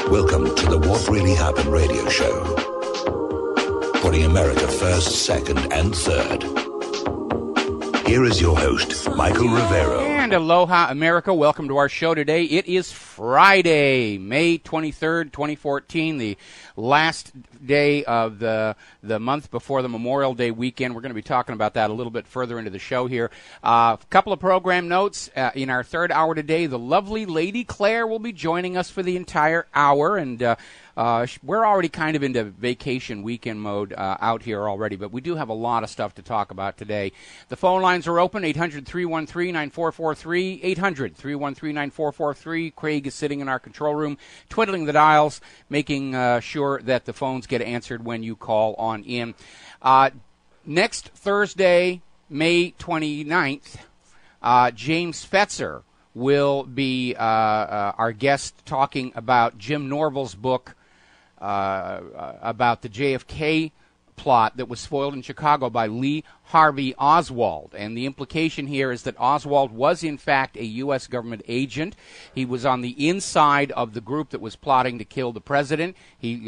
Welcome to the What Really Happened radio show. Putting America first, second, and third. Here is your host, Michael Rivero. And aloha, America. Welcome to our show today. It is Friday, May 23rd, 2014, the last day of the month before the Memorial Day weekend. We're going to be talking about that a little bit further into the show here. A couple of program notes. In our third hour today, the lovely Lady Claire will be joining us for the entire hour, and we're already kind of into vacation weekend mode out here already, but we do have a lot of stuff to talk about today. The phone lines are open, 800-313-9443, 800-313-9443. Craig is sitting in our control room, twiddling the dials, making sure that the phones get answered when you call on in. Next Thursday, May 29th, James Fetzer will be our guest talking about Jim Norville's book about the JFK plot that was foiled in Chicago by Lee Harvey Oswald. And the implication here is that Oswald was, in fact, a U.S. government agent. He was on the inside of the group that was plotting to kill the president. He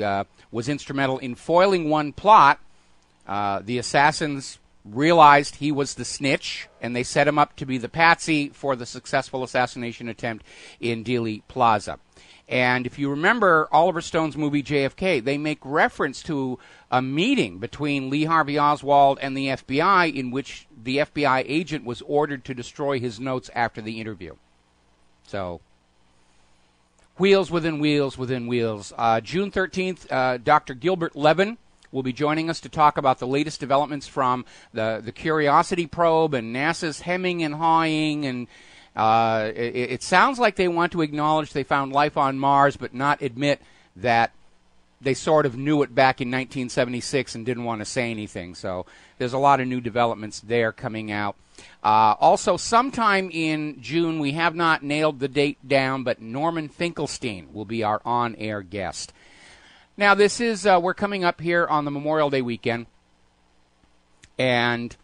was instrumental in foiling one plot. The assassins realized he was the snitch, and they set him up to be the patsy for the successful assassination attempt in Dealey Plaza. And if you remember Oliver Stone's movie JFK, they make reference to a meeting between Lee Harvey Oswald and the FBI in which the FBI agent was ordered to destroy his notes after the interview. So, wheels within wheels within wheels. June 13th, Dr. Gilbert Levin will be joining us to talk about the latest developments from the Curiosity probe and NASA's hemming and hawing, and it sounds like they want to acknowledge they found life on Mars, but not admit that they sort of knew it back in 1976 and didn't want to say anything. So there's a lot of new developments there coming out. Also, sometime in June, we have not nailed the date down, but Norman Finkelstein will be our on-air guest. Now, this is, we're coming up here on the Memorial Day weekend, and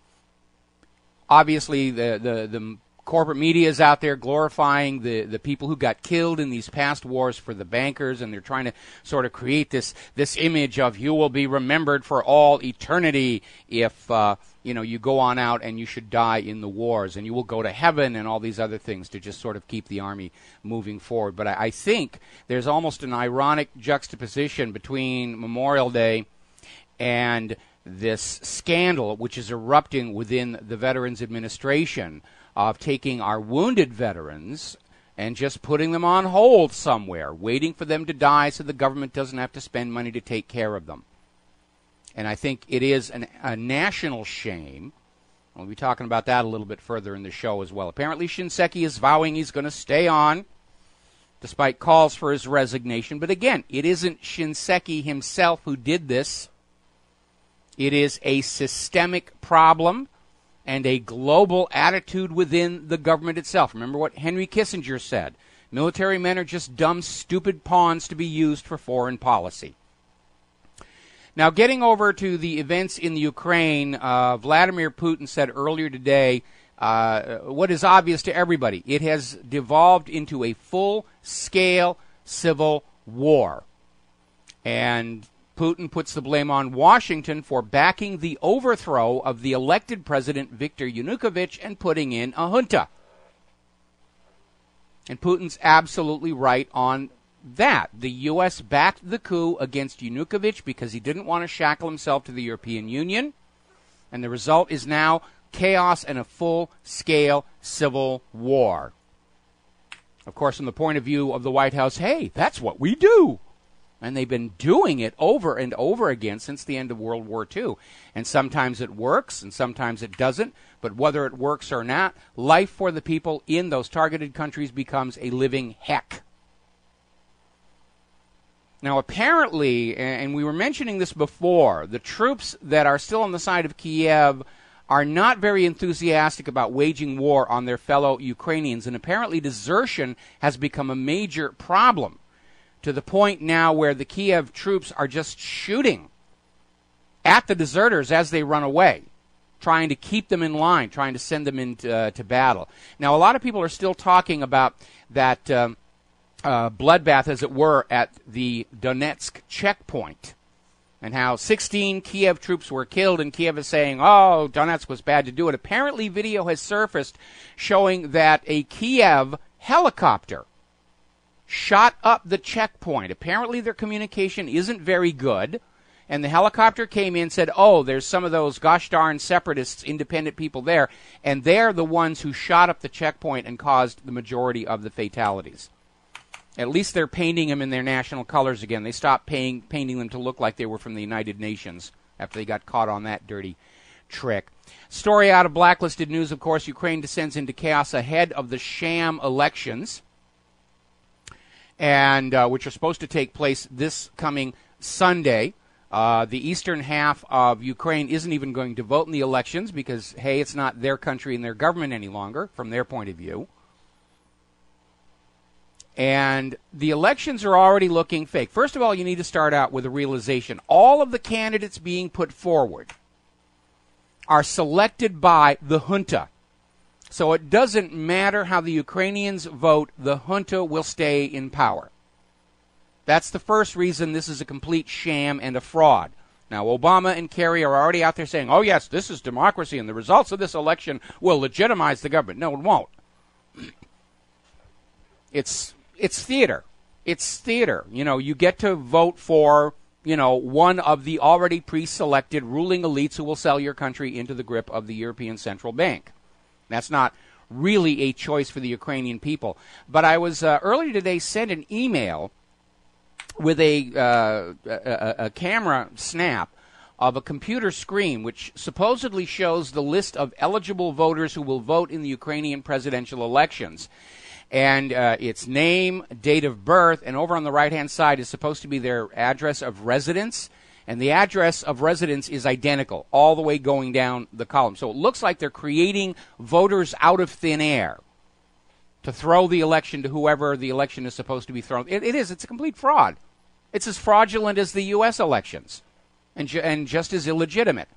obviously the corporate media is out there glorifying the people who got killed in these past wars for the bankers, and they're trying to sort of create this image of you will be remembered for all eternity if you go on out and you should die in the wars, and you will go to heaven and all these other things to just sort of keep the Army moving forward. But I think there's almost an ironic juxtaposition between Memorial Day and this scandal which is erupting within the Veterans Administration of taking our wounded veterans and just putting them on hold somewhere, waiting for them to die so the government doesn't have to spend money to take care of them. And I think it is a national shame. We'll be talking about that a little bit further in the show as well. Apparently Shinseki is vowing he's going to stay on, despite calls for his resignation. But again, it isn't Shinseki himself who did this. It is a systemic problem and a global attitude within the government itself. Remember what Henry Kissinger said. Military men are just dumb, stupid pawns to be used for foreign policy. Now, getting over to the events in the Ukraine, Vladimir Putin said earlier today what is obvious to everybody. It has devolved into a full-scale civil war. And Putin puts the blame on Washington for backing the overthrow of the elected president Viktor Yanukovych and putting in a junta. And Putin's absolutely right on that. The U.S. backed the coup against Yanukovych because he didn't want to shackle himself to the European Union. And the result is now chaos and a full-scale civil war. Of course, from the point of view of the White House, hey, that's what we do. And they've been doing it over and over again since the end of World War II. And sometimes it works and sometimes it doesn't. But whether it works or not, life for the people in those targeted countries becomes a living heck. Now, apparently, and we were mentioning this before, the troops that are still on the side of Kiev are not very enthusiastic about waging war on their fellow Ukrainians. And apparently desertion has become a major problem, to the point now where the Kiev troops are just shooting at the deserters as they run away. trying to keep them in line, trying to send them into to battle. Now, a lot of people are still talking about that bloodbath, as it were, at the Donetsk checkpoint, and how 16 Kiev troops were killed, and Kiev is saying, oh, Donetsk was bad to do it. Apparently, video has surfaced showing that a Kiev helicopter shot up the checkpoint. Apparently, their communication isn't very good, and the helicopter came in and said, oh, there's some of those gosh darn separatists, independent people there, and they're the ones who shot up the checkpoint and caused the majority of the fatalities. At least they're painting them in their national colors again. They stopped painting them to look like they were from the United Nations after they got caught on that dirty trick. Story out of Blacklisted News, of course, Ukraine descends into chaos ahead of the sham elections, and which are supposed to take place this coming Sunday. The eastern half of Ukraine isn't even going to vote in the elections because, hey, it's not their country and their government any longer, from their point of view. And the elections are already looking fake. First of all, you need to start out with a realization. All of the candidates being put forward are selected by the junta. So it doesn't matter how the Ukrainians vote, the junta will stay in power. That's the first reason this is a complete sham and a fraud. Now, Obama and Kerry are already out there saying, oh, yes, this is democracy, and the results of this election will legitimize the government. No, it won't. It's theater. It's theater. You know, you get to vote for, you know, one of the already pre-selected ruling elites who will sell your country into the grip of the European Central Bank. That's not really a choice for the Ukrainian people. But I was earlier today sent an email with a camera snap of a computer screen which supposedly shows the list of eligible voters who will vote in the Ukrainian presidential elections. And its name, date of birth, and over on the right-hand side is supposed to be their address of residence. And the address of residence is identical all the way going down the column. So it looks like they're creating voters out of thin air to throw the election to whoever the election is supposed to be thrown. It is. It's a complete fraud. It's as fraudulent as the U.S. elections and just as illegitimate.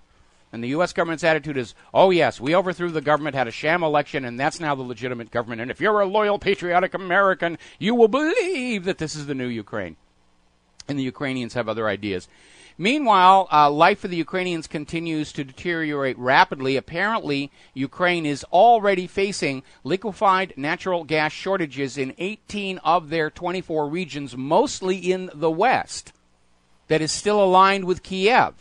And the U.S. government's attitude is, oh, yes, we overthrew the government, had a sham election, and that's now the legitimate government. And if you're a loyal, patriotic American, you will believe that this is the new Ukraine. And the Ukrainians have other ideas. Meanwhile, life for the Ukrainians continues to deteriorate rapidly. Apparently, Ukraine is already facing liquefied natural gas shortages in 18 of their 24 regions, mostly in the west, that is still aligned with Kiev.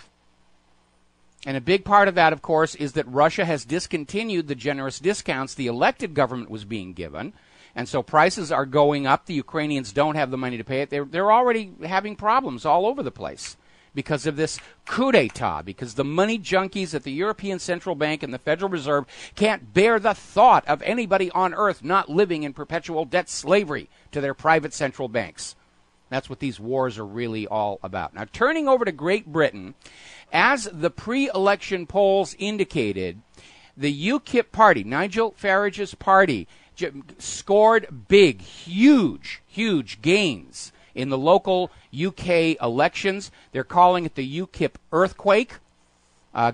And a big part of that, of course, is that Russia has discontinued the generous discounts the elected government was being given. And so prices are going up. The Ukrainians don't have the money to pay it. They're already having problems all over the place because of this coup d'etat, because the money junkies at the European Central Bank and the Federal Reserve can't bear the thought of anybody on earth not living in perpetual debt slavery to their private central banks. That's what these wars are really all about. Now, turning over to Great Britain, as the pre-election polls indicated, the UKIP party, Nigel Farage's party, scored big, huge gains in the local UK elections. They're calling it the UKIP earthquake.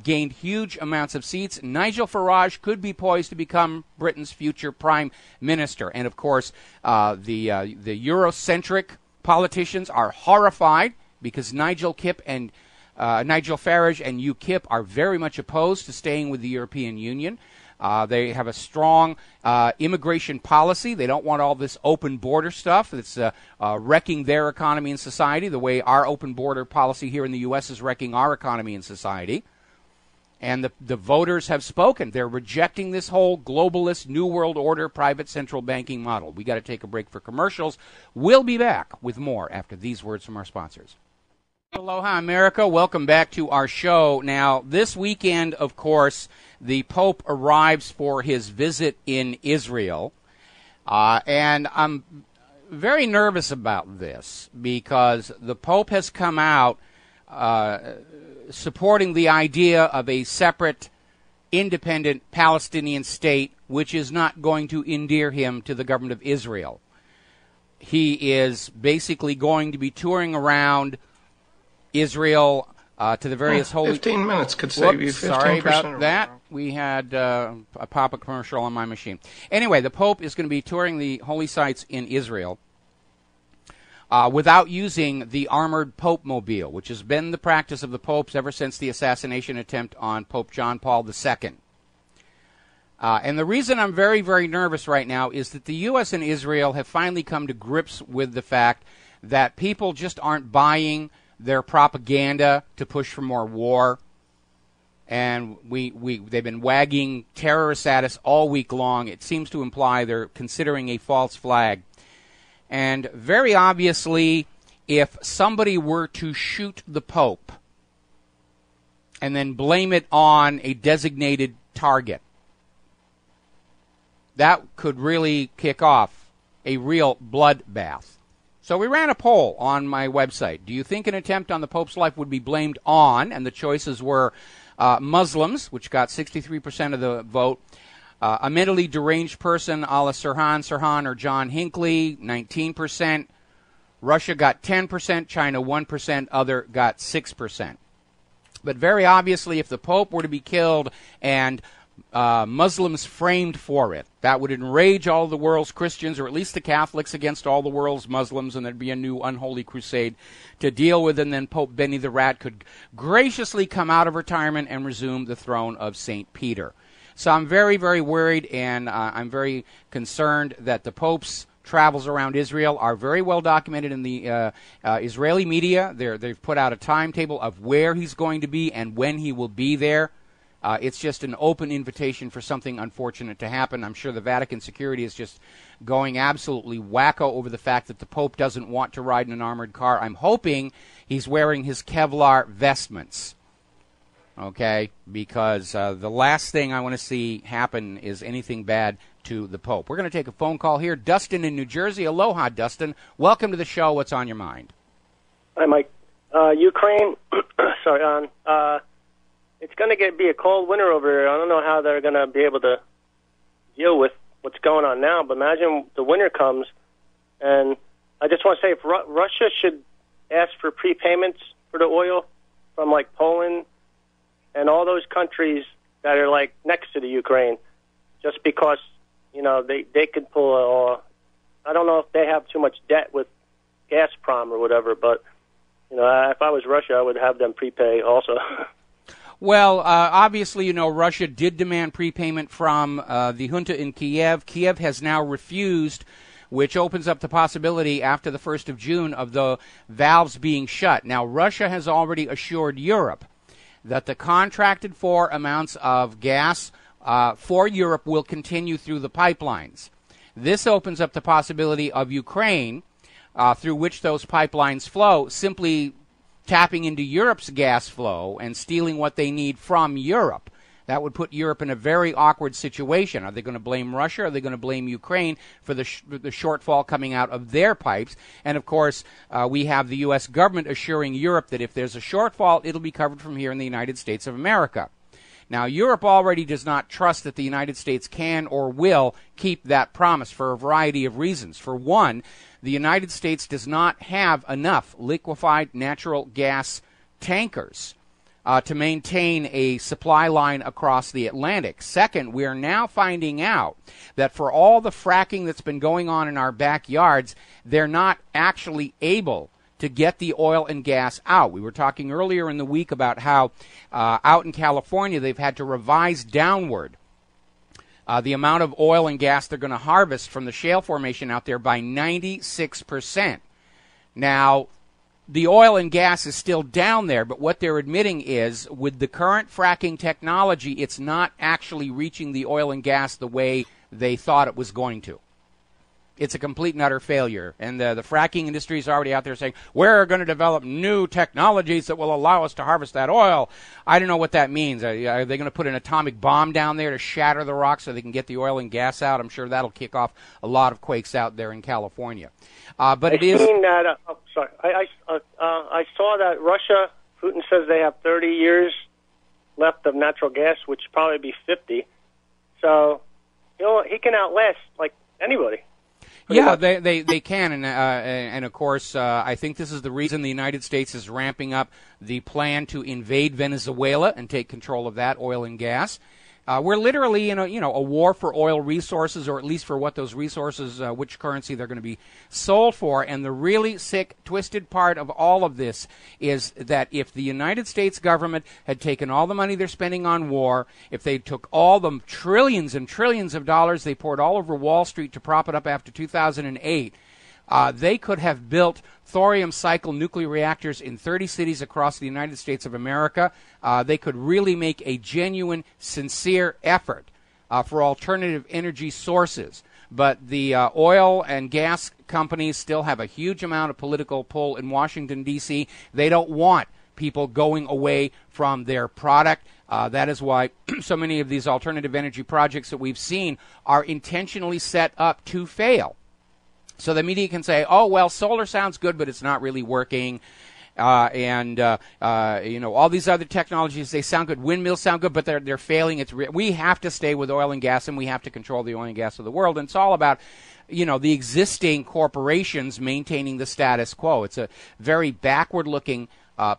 Gained huge amounts of seats. Nigel Farage could be poised to become Britain's future prime minister. And, of course, the Eurocentric politicians are horrified because Nigel Farage and UKIP are very much opposed to staying with the European Union. They have a strong immigration policy. They don't want all this open border stuff that's wrecking their economy and society, the way our open border policy here in the U.S. is wrecking our economy and society. And the voters have spoken. They're rejecting this whole globalist New World Order private central banking model. We got to take a break for commercials. We'll be back with more after these words from our sponsors. Aloha, America. Welcome back to our show. Now, this weekend, of course, the Pope arrives for his visit in Israel. And I'm very nervous about this because the Pope has come out supporting the idea of a separate, independent Palestinian state, which is not going to endear him to the government of Israel. He is basically going to be touring around Israel, to the various holy... 15 minutes could save you 15%. Sorry about that. We had a pop-up commercial on my machine. Anyway, the Pope is going to be touring the holy sites in Israel without using the armored Pope mobile, which has been the practice of the popes ever since the assassination attempt on Pope John Paul II. And the reason I'm very, very nervous right now is that the U.S. and Israel have finally come to grips with the fact that people just aren't buying their propaganda to push for more war. And they've been wagging terrorists at us all week long. It seems to imply they're considering a false flag. And very obviously, if somebody were to shoot the Pope and then blame it on a designated target, that could really kick off a real bloodbath. So we ran a poll on my website. Do you think an attempt on the Pope's life would be blamed on? And the choices were Muslims, which got 63% of the vote, a mentally deranged person a la Sirhan or John Hinckley, 19%. Russia got 10%, China 1%, other got 6%. But very obviously, if the Pope were to be killed and Muslims framed for it, that would enrage all the world's Christians, or at least the Catholics, against all the world's Muslims, and there'd be a new unholy crusade to deal with, and then Pope Benny the Rat could graciously come out of retirement and resume the throne of St. Peter. So I'm very, very worried, and I'm very concerned that the Pope's travels around Israel are very well documented in the Israeli media. They've put out a timetable of where he's going to be and when he will be there. It's just an open invitation for something unfortunate to happen. I'm sure the Vatican security is just going absolutely wacko over the fact that the Pope doesn't want to ride in an armored car. I'm hoping he's wearing his Kevlar vestments, okay, because the last thing I want to see happen is anything bad to the Pope. We're going to take a phone call here. Dustin in New Jersey. Aloha, Dustin. Welcome to the show. What's on your mind? Hi, Mike. Ukraine, sorry, it's going to be a cold winter over here. I don't know how they're going to be able to deal with what's going on now, but imagine the winter comes, and I just want to say if Russia should ask for prepayments for the oil from, like, Poland and all those countries that are, like, next to the Ukraine, just because, you know, they could pull I don't know if they have too much debt with Gazprom or whatever, but, you know, if I was Russia, I would have them prepay also. Well, obviously, you know, Russia did demand prepayment from the junta in Kiev. Kiev has now refused, which opens up the possibility after the 1st of June of the valves being shut. Now, Russia has already assured Europe that the contracted for amounts of gas for Europe will continue through the pipelines. This opens up the possibility of Ukraine, through which those pipelines flow, simply tapping into Europe's gas flow and stealing what they need from Europe. That would put Europe in a very awkward situation. Are they going to blame Russia? Are they going to blame Ukraine for the shortfall coming out of their pipes? And, of course, we have the U.S. government assuring Europe that if there's a shortfall, it'll be covered from here in the United States of America. Now, Europe already does not trust that the United States can or will keep that promise for a variety of reasons. For one, the United States does not have enough liquefied natural gas tankers to maintain a supply line across the Atlantic. Second, we are now finding out that for all the fracking that's been going on in our backyards, they're not actually able to get the oil and gas out. We were talking earlier in the week about how out in California they've had to revise downward the amount of oil and gas they're going to harvest from the shale formation out there by 96%. Now, the oil and gas is still down there, but what they're admitting is with the current fracking technology, it's not actually reaching the oil and gas the way they thought it was going to. It's a complete and utter failure. And the fracking industry is already out there saying, we're going to develop new technologies that will allow us to harvest that oil. I don't know what that means. Are they going to put an atomic bomb down there to shatter the rock so they can get the oil and gas out? I'm sure that'll kick off a lot of quakes out there in California. But it is... I saw that Russia, Putin says they have 30 years left of natural gas, which would probably be 50. So, you know, he can outlast, like, anybody. Yeah, much. they can, and of course, I think this is the reason the United States is ramping up the plan to invade Venezuela and take control of that oil and gas. We're literally in a war for oil resources, or at least for what those resources, which currency they're going to be sold for. And the really sick, twisted part of all of this is that if the United States government had taken all the money they're spending on war, if they took all the trillions and trillions of dollars they poured all over Wall Street to prop it up after 2008, they could have built thorium cycle nuclear reactors in 30 cities across the United States of America. They could really make a genuine, sincere effort for alternative energy sources. But the oil and gas companies still have a huge amount of political pull in Washington, D.C. They don't want people going away from their product. That is why so many of these alternative energy projects that we've seen are intentionally set up to fail. So the media can say, oh, well, solar sounds good, but it's not really working. And all these other technologies, they sound good. Windmills sound good, but they're failing. We have to stay with oil and gas, and we have to control the oil and gas of the world. And it's all about, the existing corporations maintaining the status quo. It's a very backward-looking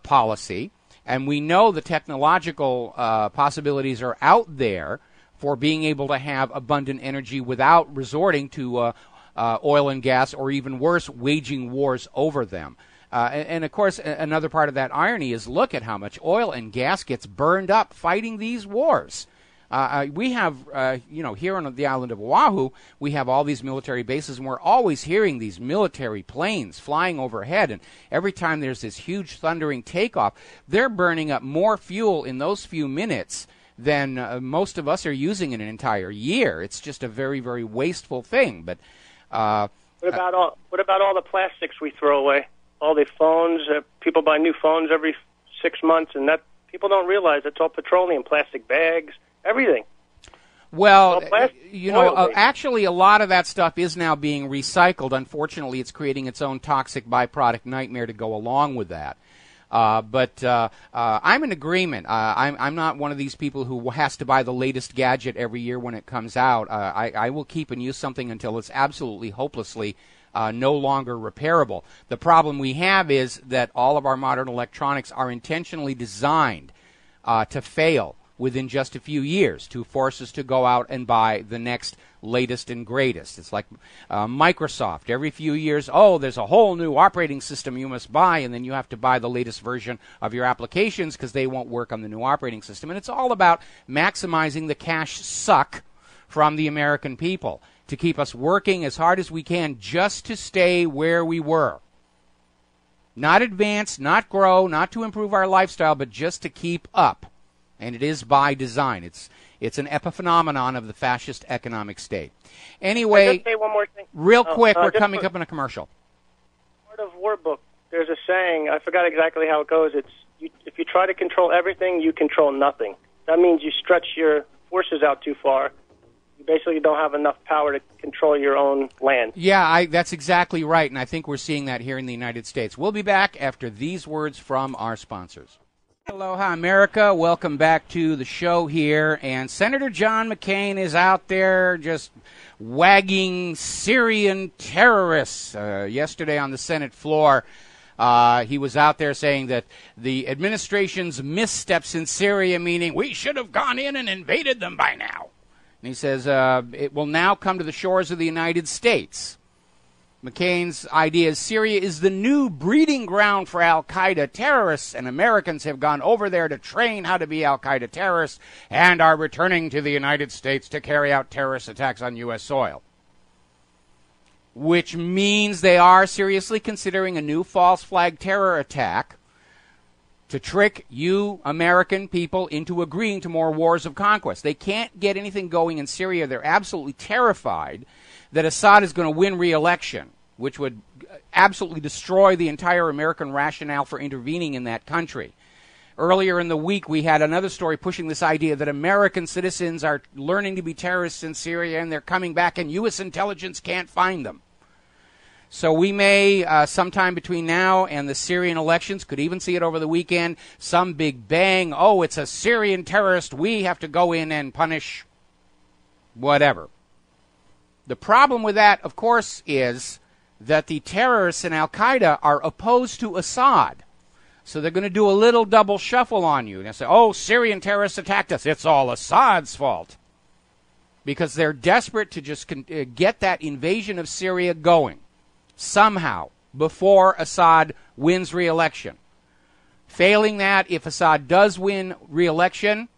policy. And we know the technological possibilities are out there for being able to have abundant energy without resorting to oil and gas, or even worse, waging wars over them. And of course, another part of that irony is look at how much oil and gas gets burned up fighting these wars. We have, here on the island of Oahu, we have all these military bases, and we're always hearing these military planes flying overhead. And every time there's this huge thundering takeoff, they're burning up more fuel in those few minutes than most of us are using in an entire year. It's just a very, very wasteful thing. But what about all the plastics we throw away? All the phones, people buy new phones every 6 months, and that people don't realize it's all petroleum, plastic bags, everything. Well, actually, a lot of that stuff is now being recycled. Unfortunately, it's creating its own toxic byproduct nightmare to go along with that. But I'm in agreement. I'm not one of these people who has to buy the latest gadget every year when it comes out. I will keep and use something until it's absolutely hopelessly no longer repairable. The problem we have is that all of our modern electronics are intentionally designed to fail within just a few years, to force us to go out and buy the next latest and greatest. It's like Microsoft. Every few years, there's a whole new operating system you must buy, and then you have to buy the latest version of your applications because they won't work on the new operating system. And it's all about maximizing the cash suck from the American people to keep us working as hard as we can just to stay where we were. Not advance, not grow, not to improve our lifestyle, but just to keep up. And it is by design. It's an epiphenomenon of the fascist economic state. Anyway, I'll just say one more thing. Real quick, we're coming up in a commercial. Part of War Book, there's a saying, I forgot exactly how it goes. If you try to control everything, you control nothing. That means you stretch your forces out too far. You basically don't have enough power to control your own land. Yeah, that's exactly right, and I think we're seeing that here in the United States. We'll be back after these words from our sponsors. Aloha, America. Welcome back to the show here. And Senator John McCain is out there just wagging Syrian terrorists. Yesterday on the Senate floor, he was out there saying that the administration's missteps in Syria, meaning we should have gone in and invaded them by now. And he says it will now come to the shores of the United States. McCain's idea is Syria is the new breeding ground for al-Qaeda terrorists, and Americans have gone over there to train how to be al-Qaeda terrorists and are returning to the United States to carry out terrorist attacks on U.S. soil. Which means they are seriously considering a new false flag terror attack to trick you American people into agreeing to more wars of conquest. They can't get anything going in Syria. They're absolutely terrified that Assad is going to win re-election, which would absolutely destroy the entire American rationale for intervening in that country. Earlier in the week, we had another story pushing this idea that American citizens are learning to be terrorists in Syria and they're coming back and U.S. intelligence can't find them. So we may, sometime between now and the Syrian elections, could even see it over the weekend, some big bang, it's a Syrian terrorist, we have to go in and punish whatever. The problem with that, of course, is that the terrorists in Al-Qaeda are opposed to Assad. So they're going to do a little double shuffle on you. They'll say, oh, Syrian terrorists attacked us. It's all Assad's fault. Because they're desperate to just get that invasion of Syria going somehow before Assad wins re-election. Failing that, if Assad does win re-election,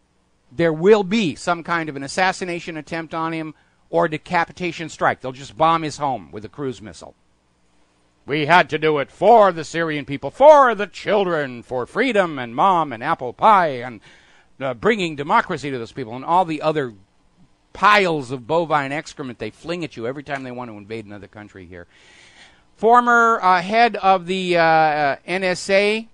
there will be some kind of an assassination attempt on him or decapitation strike. They'll just bomb his home with a cruise missile. We had to do it for the Syrian people, for the children, for freedom and mom and apple pie and bringing democracy to those people and all the other piles of bovine excrement they fling at you every time they want to invade another country here. Former head of the NSA,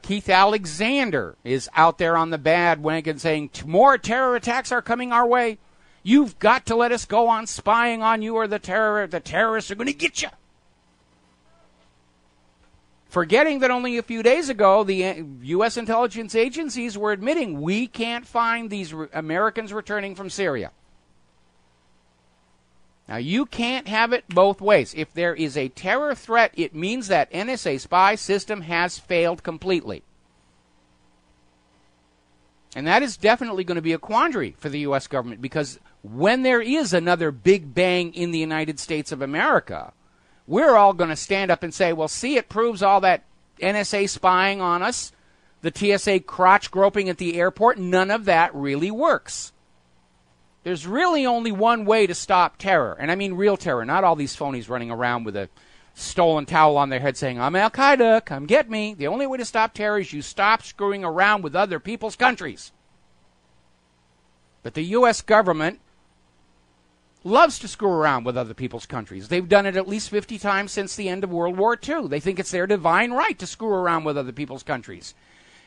Keith Alexander, is out there on the bandwagon saying more terror attacks are coming our way. You've got to let us go on spying on you or the terrorists are going to get you. Forgetting that only a few days ago, the U.S. intelligence agencies were admitting we can't find these Americans returning from Syria. Now, you can't have it both ways. If there is a terror threat, it means that NSA spy system has failed completely. And that is definitely going to be a quandary for the U.S. government, because when there is another big bang in the United States of America, we're all going to stand up and say, well, see, it proves all that NSA spying on us, the TSA crotch groping at the airport, none of that really works. There's really only one way to stop terror, and I mean real terror, not all these phonies running around with a stolen towel on their head saying, I'm Al-Qaeda, come get me. The only way to stop terror is you stop screwing around with other people's countries. But the U.S. government loves to screw around with other people's countries. They've done it at least 50 times since the end of World War II. They think it's their divine right to screw around with other people's countries.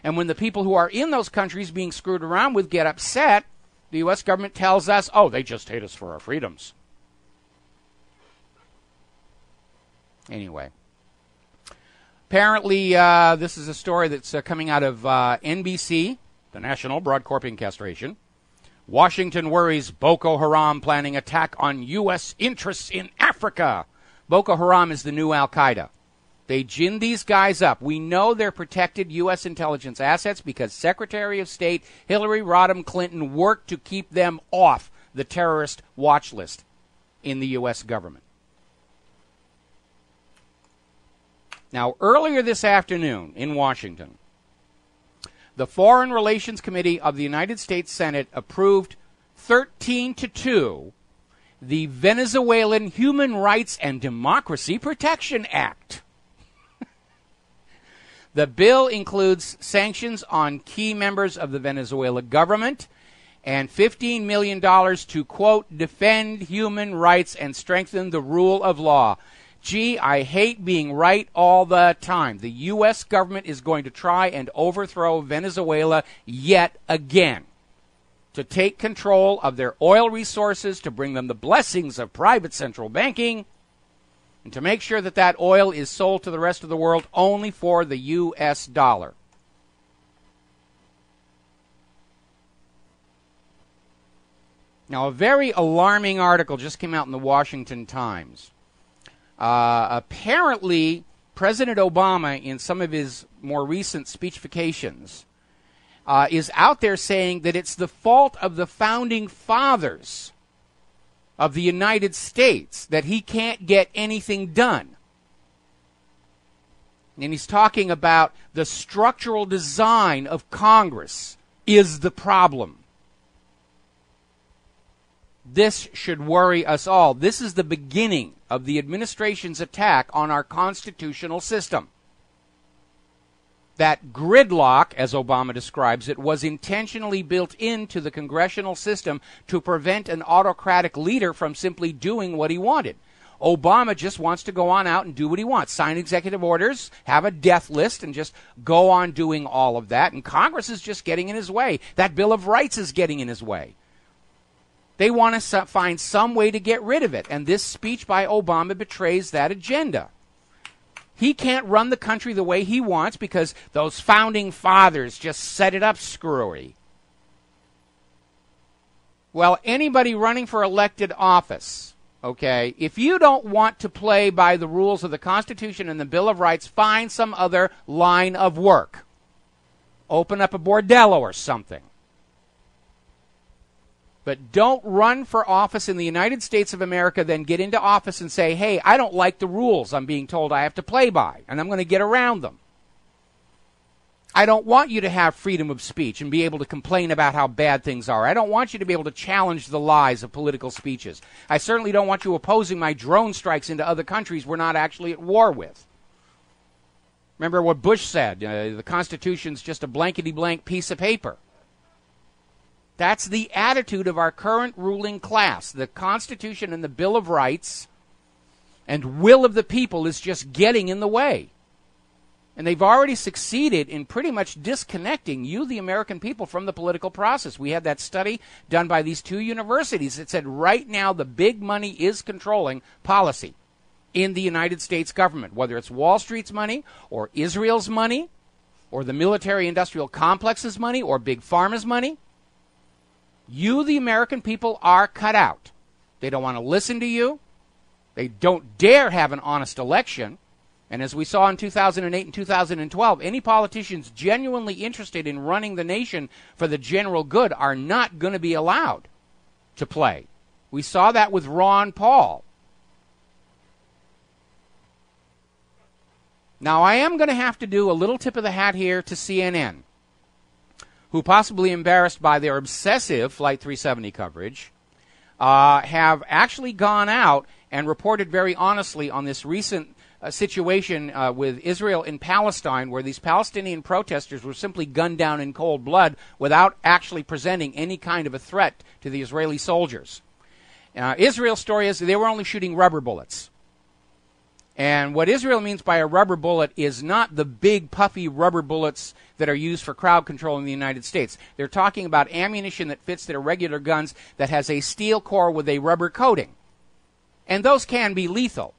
And when the people who are in those countries being screwed around with get upset, the U.S. government tells us, oh, they just hate us for our freedoms. Anyway. Apparently, this is a story that's coming out of NBC, the National Broadcasting Corporation. Washington worries Boko Haram planning attack on U.S. interests in Africa. Boko Haram is the new Al-Qaeda. They gin these guys up. We know they're protected U.S. intelligence assets because Secretary of State Hillary Rodham Clinton worked to keep them off the terrorist watch list in the U.S. government. Now, earlier this afternoon in Washington, the Foreign Relations Committee of the United States Senate approved 13-2 the Venezuelan Human Rights and Democracy Protection Act. The bill includes sanctions on key members of the Venezuela government and $15 million to, quote, defend human rights and strengthen the rule of law. Gee, I hate being right all the time. The U.S. government is going to try and overthrow Venezuela yet again, to take control of their oil resources, to bring them the blessings of private central banking, and to make sure that that oil is sold to the rest of the world only for the U.S. dollar. Now, a very alarming article just came out in the Washington Times. Apparently, President Obama, in some of his more recent speechifications, is out there saying that it's the fault of the founding fathers of the United States that he can't get anything done. And he's talking about the structural design of Congress is the problem. This should worry us all. This is the beginning of the administration's attack on our constitutional system. That gridlock, as Obama describes it, was intentionally built into the congressional system to prevent an autocratic leader from simply doing what he wanted. Obama just wants to go on out and do what he wants. Sign executive orders, have a death list, and just go on doing all of that. And Congress is just getting in his way. That Bill of Rights is getting in his way. They want to find some way to get rid of it. And this speech by Obama betrays that agenda. He can't run the country the way he wants because those founding fathers just set it up screwy. Well, anybody running for elected office Okay? If you don't want to play by the rules of the Constitution and the Bill of Rights, find some other line of work. Open up a bordello or something. But don't run for office in the United States of America, then get into office and say, hey, I don't like the rules I'm being told I have to play by, and I'm going to get around them. I don't want you to have freedom of speech and be able to complain about how bad things are. I don't want you to be able to challenge the lies of political speeches. I certainly don't want you opposing my drone strikes into other countries we're not actually at war with. Remember what Bush said, the Constitution's just a blankety-blank piece of paper. That's the attitude of our current ruling class. The Constitution and the Bill of Rights and will of the people is just getting in the way. And they've already succeeded in pretty much disconnecting you, the American people, from the political process. We had that study done by these two universities that said right now the big money is controlling policy in the United States government, whether it's Wall Street's money or Israel's money or the military-industrial complex's money or Big Pharma's money. You, the American people, are cut out. They don't want to listen to you. They don't dare have an honest election. And as we saw in 2008 and 2012, any politicians genuinely interested in running the nation for the general good are not going to be allowed to play. We saw that with Ron Paul. Now, I am going to have to do a little tip of the hat here to CNN, who, possibly embarrassed by their obsessive Flight 370 coverage, have actually gone out and reported very honestly on this recent situation with Israel and Palestine, where these Palestinian protesters were simply gunned down in cold blood without actually presenting any kind of a threat to the Israeli soldiers. Israel's story is they were only shooting rubber bullets. And what Israel means by a rubber bullet is not the big, puffy rubber bullets that are used for crowd control in the United States. They're talking about ammunition that fits their regular guns that has a steel core with a rubber coating. And those can be lethal.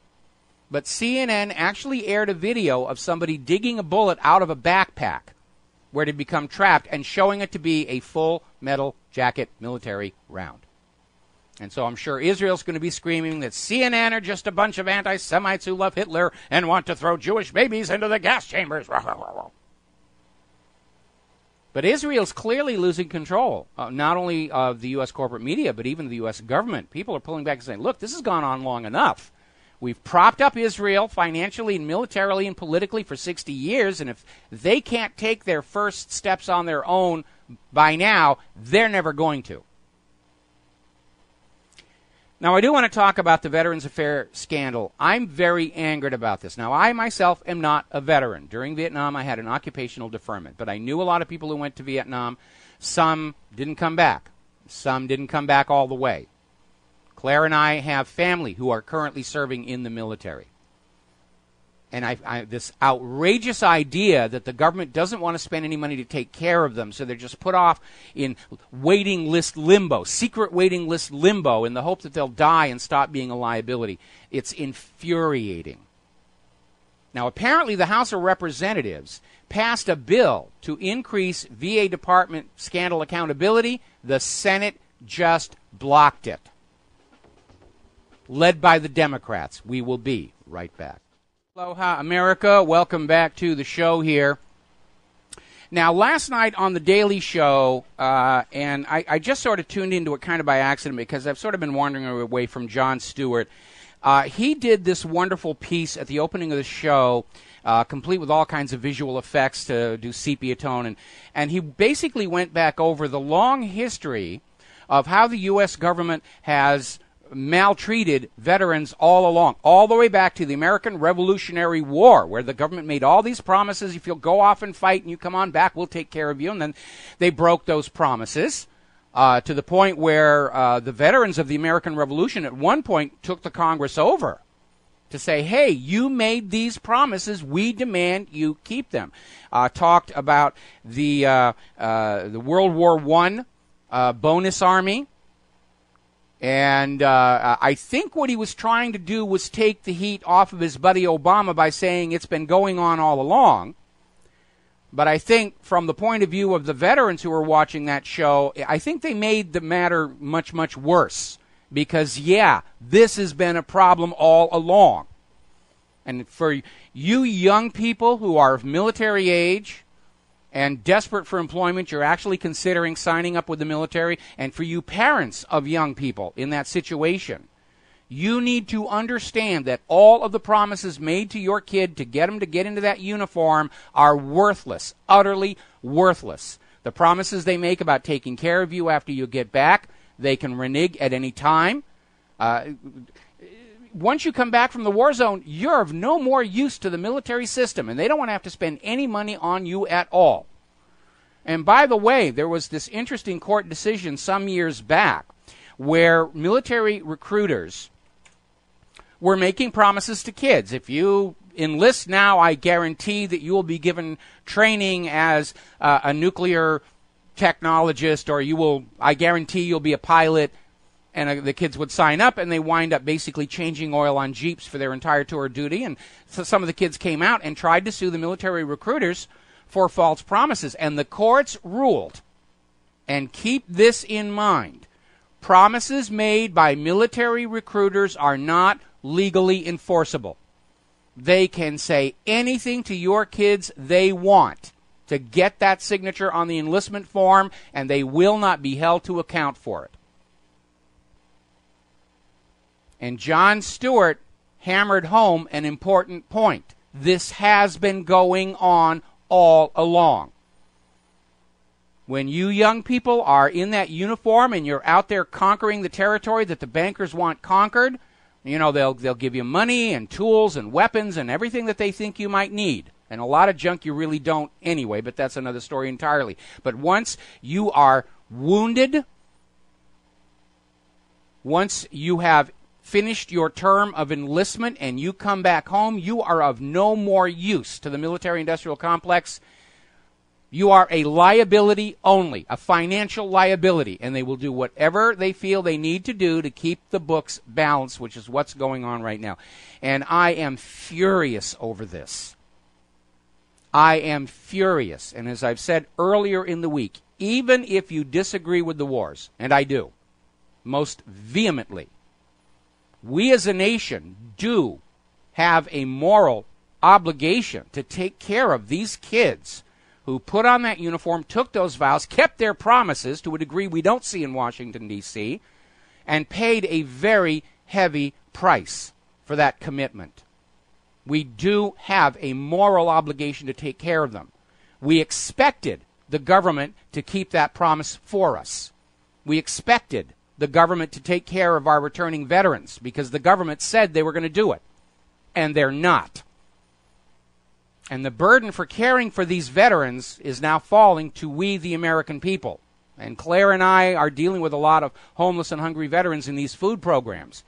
But CNN actually aired a video of somebody digging a bullet out of a backpack where it had become trapped and showing it to be a full metal jacket military round. And so I'm sure Israel's going to be screaming that CNN are just a bunch of anti-Semites who love Hitler and want to throw Jewish babies into the gas chambers. But Israel's clearly losing control, not only of the U.S. corporate media, but even the U.S. government. People are pulling back and saying, look, this has gone on long enough. We've propped up Israel financially and militarily and politically for 60 years, and if they can't take their first steps on their own by now, they're never going to. Now, I do want to talk about the Veterans Affairs scandal. I'm very angered about this. Now, I myself am not a veteran. During Vietnam, I had an occupational deferment, but I knew a lot of people who went to Vietnam. Some didn't come back. Some didn't come back all the way. Claire and I have family who are currently serving in the military. And this outrageous idea that the government doesn't want to spend any money to take care of them, so they're just put off in waiting list limbo, secret waiting list limbo, in the hope that they'll die and stop being a liability. It's infuriating. Now, apparently the House of Representatives passed a bill to increase VA Department scandal accountability. The Senate just blocked it. Led by the Democrats. We will be right back. Aloha, America. Welcome back to the show here. Now, last night on The Daily Show, and I just sort of tuned into it kind of by accident because I've sort of been wandering away from Jon Stewart. He did this wonderful piece at the opening of the show, complete with all kinds of visual effects to do sepia tone, and he basically went back over the long history of how the U.S. government has maltreated veterans all along, all the way back to the American Revolutionary War, where the government made all these promises. If you'll go off and fight and you come on back, we'll take care of you. And then they broke those promises to the point where the veterans of the American Revolution at one point took the Congress over to say, hey, you made these promises. We demand you keep them. Talked about the World War I bonus army. And I think what he was trying to do was take the heat off of his buddy Obama by saying it's been going on all along. But I think from the point of view of the veterans who were watching that show, I think they made the matter much, much worse Because, yeah, this has been a problem all along. And for you young people who are of military age and desperate for employment, you're actually considering signing up with the military. And for you parents of young people in that situation, you need to understand that all of the promises made to your kid to get them to get into that uniform are worthless, utterly worthless. The promises they make about taking care of you after you get back, they can renege at any time. Once you come back from the war zone, you're of no more use to the military system, and they don't want to have to spend any money on you at all. And by the way, there was this interesting court decision some years back where military recruiters were making promises to kids. If you enlist now, I guarantee that you will be given training as a nuclear technologist, or I guarantee you'll be a pilot. And the kids would sign up, and they wind up basically changing oil on Jeeps for their entire tour of duty. And so some of the kids came out and tried to sue the military recruiters for false promises. And the courts ruled, and keep this in mind, promises made by military recruiters are not legally enforceable. They can say anything to your kids they want to get that signature on the enlistment form, and they will not be held to account for it. And Jon Stewart hammered home an important point. This has been going on all along. When you young people are in that uniform and you're out there conquering the territory that the bankers want conquered, they'll give you money and tools and weapons and everything that they think you might need. And a lot of junk you really don't anyway, but that's another story entirely. But once you are wounded, once you have finished your term of enlistment and you come back home, you are of no more use to the military-industrial complex. You are a liability only, a financial liability, and they will do whatever they feel they need to do to keep the books balanced, which is what's going on right now. And I am furious over this. I am furious. And as I've said earlier in the week, even if you disagree with the wars, and I do, most vehemently, we as a nation do have a moral obligation to take care of these kids who put on that uniform, took those vows, kept their promises to a degree we don't see in Washington, D.C., and paid a very heavy price for that commitment. We do have a moral obligation to take care of them. We expected the government to keep that promise for us. We expected the government to take care of our returning veterans because the government said they were going to do it, and they're not. And the burden for caring for these veterans is now falling to we, the American people. And Claire and I are dealing with a lot of homeless and hungry veterans in these food programs.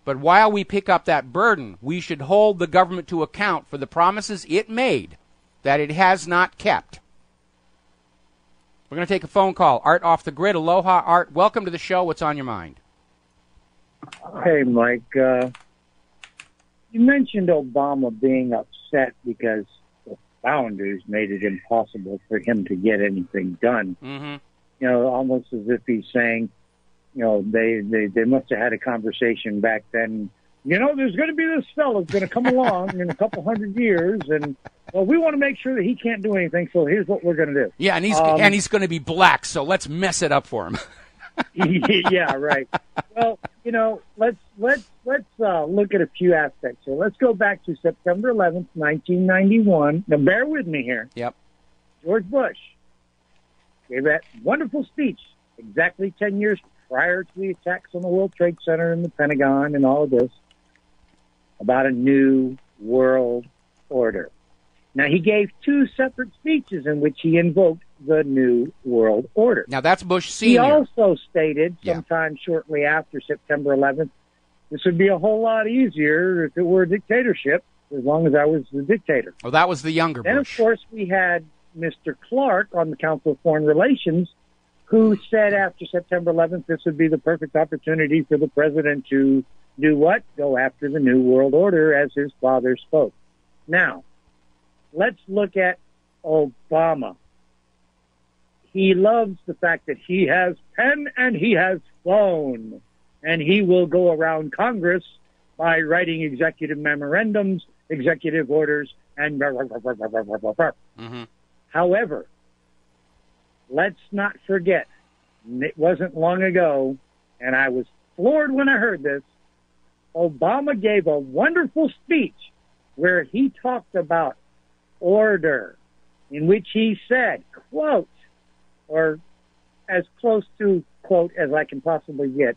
But while we pick up that burden, we should hold the government to account for the promises it made that it has not kept. We're going to take a phone call. Art off the grid. Aloha, Art. Welcome to the show. What's on your mind? Hey, Mike. You mentioned Obama being upset because the founders made it impossible for him to get anything done. Mm-hmm. Almost as if he's saying, they must have had a conversation back then. There's going to be this fellow who's going to come along in a couple hundred years, and we want to make sure that he can't do anything. So here's what we're going to do. Yeah, and he's going to be black. So let's mess it up for him. Yeah, right. Well, let's look at a few aspects here. Let's go back to September 11th, 1991. Now, bear with me here. Yep. George Bush gave that wonderful speech exactly 10 years prior to the attacks on the World Trade Center and the Pentagon and all of this about a new world order. Now, he gave two separate speeches in which he invoked the New World Order. Now, that's Bush Sr. He also stated sometime shortly after September 11th, this would be a whole lot easier if it were a dictatorship, as long as I was the dictator. Well, that was the younger Bush. Then, of course, we had Mr. Clark on the Council of Foreign Relations, who said after September 11th this would be the perfect opportunity for the president to do what? Go after the New World Order, as his father spoke. Now, let's look at Obama. He loves the fact that he has pen and he has phone. and he will go around Congress by writing executive memorandums, executive orders, and Mm-hmm. However, let's not forget, it wasn't long ago, and I was floored when I heard this, Obama gave a wonderful speech where he talked about order, in which he said, quote, or as close to quote as I can possibly get,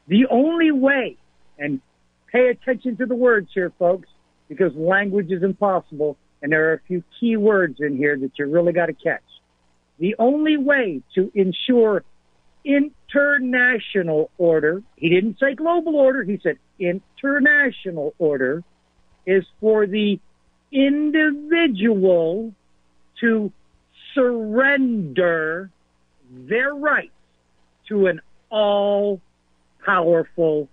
the only way, and pay attention to the words here, folks, because language is impossible, and there are a few key words in here that you really got to catch. The only way to ensure international order, he didn't say global order, he said international order, is for the individual to surrender their rights to an all-powerful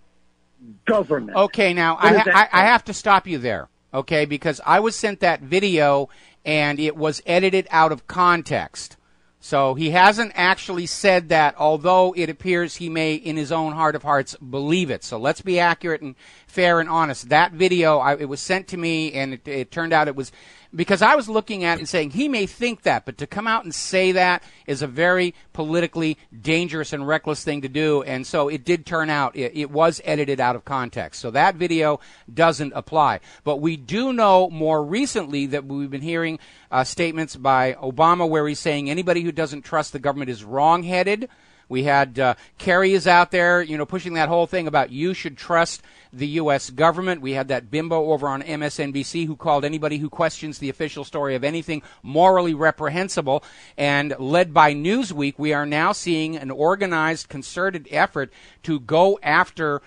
government. Okay, now I have to stop you there, okay, because I was sent that video and it was edited out of context. So he hasn't actually said that, although it appears he may, in his own heart of hearts, believe it. So let's be accurate and fair and honest. That video, it was sent to me, and it turned out it was because I was looking at it and saying he may think that, but to come out and say that is a very politically dangerous and reckless thing to do. And so it did turn out it was edited out of context. So that video doesn't apply. But we do know more recently that we've been hearing statements by Obama where he's saying anybody who doesn't trust the government is wrong-headed. We had Kerry is out there, pushing that whole thing about you should trust the U.S. government. We had that bimbo over on MSNBC who called anybody who questions the official story of anything morally reprehensible. And led by Newsweek, we are now seeing an organized, concerted effort to go after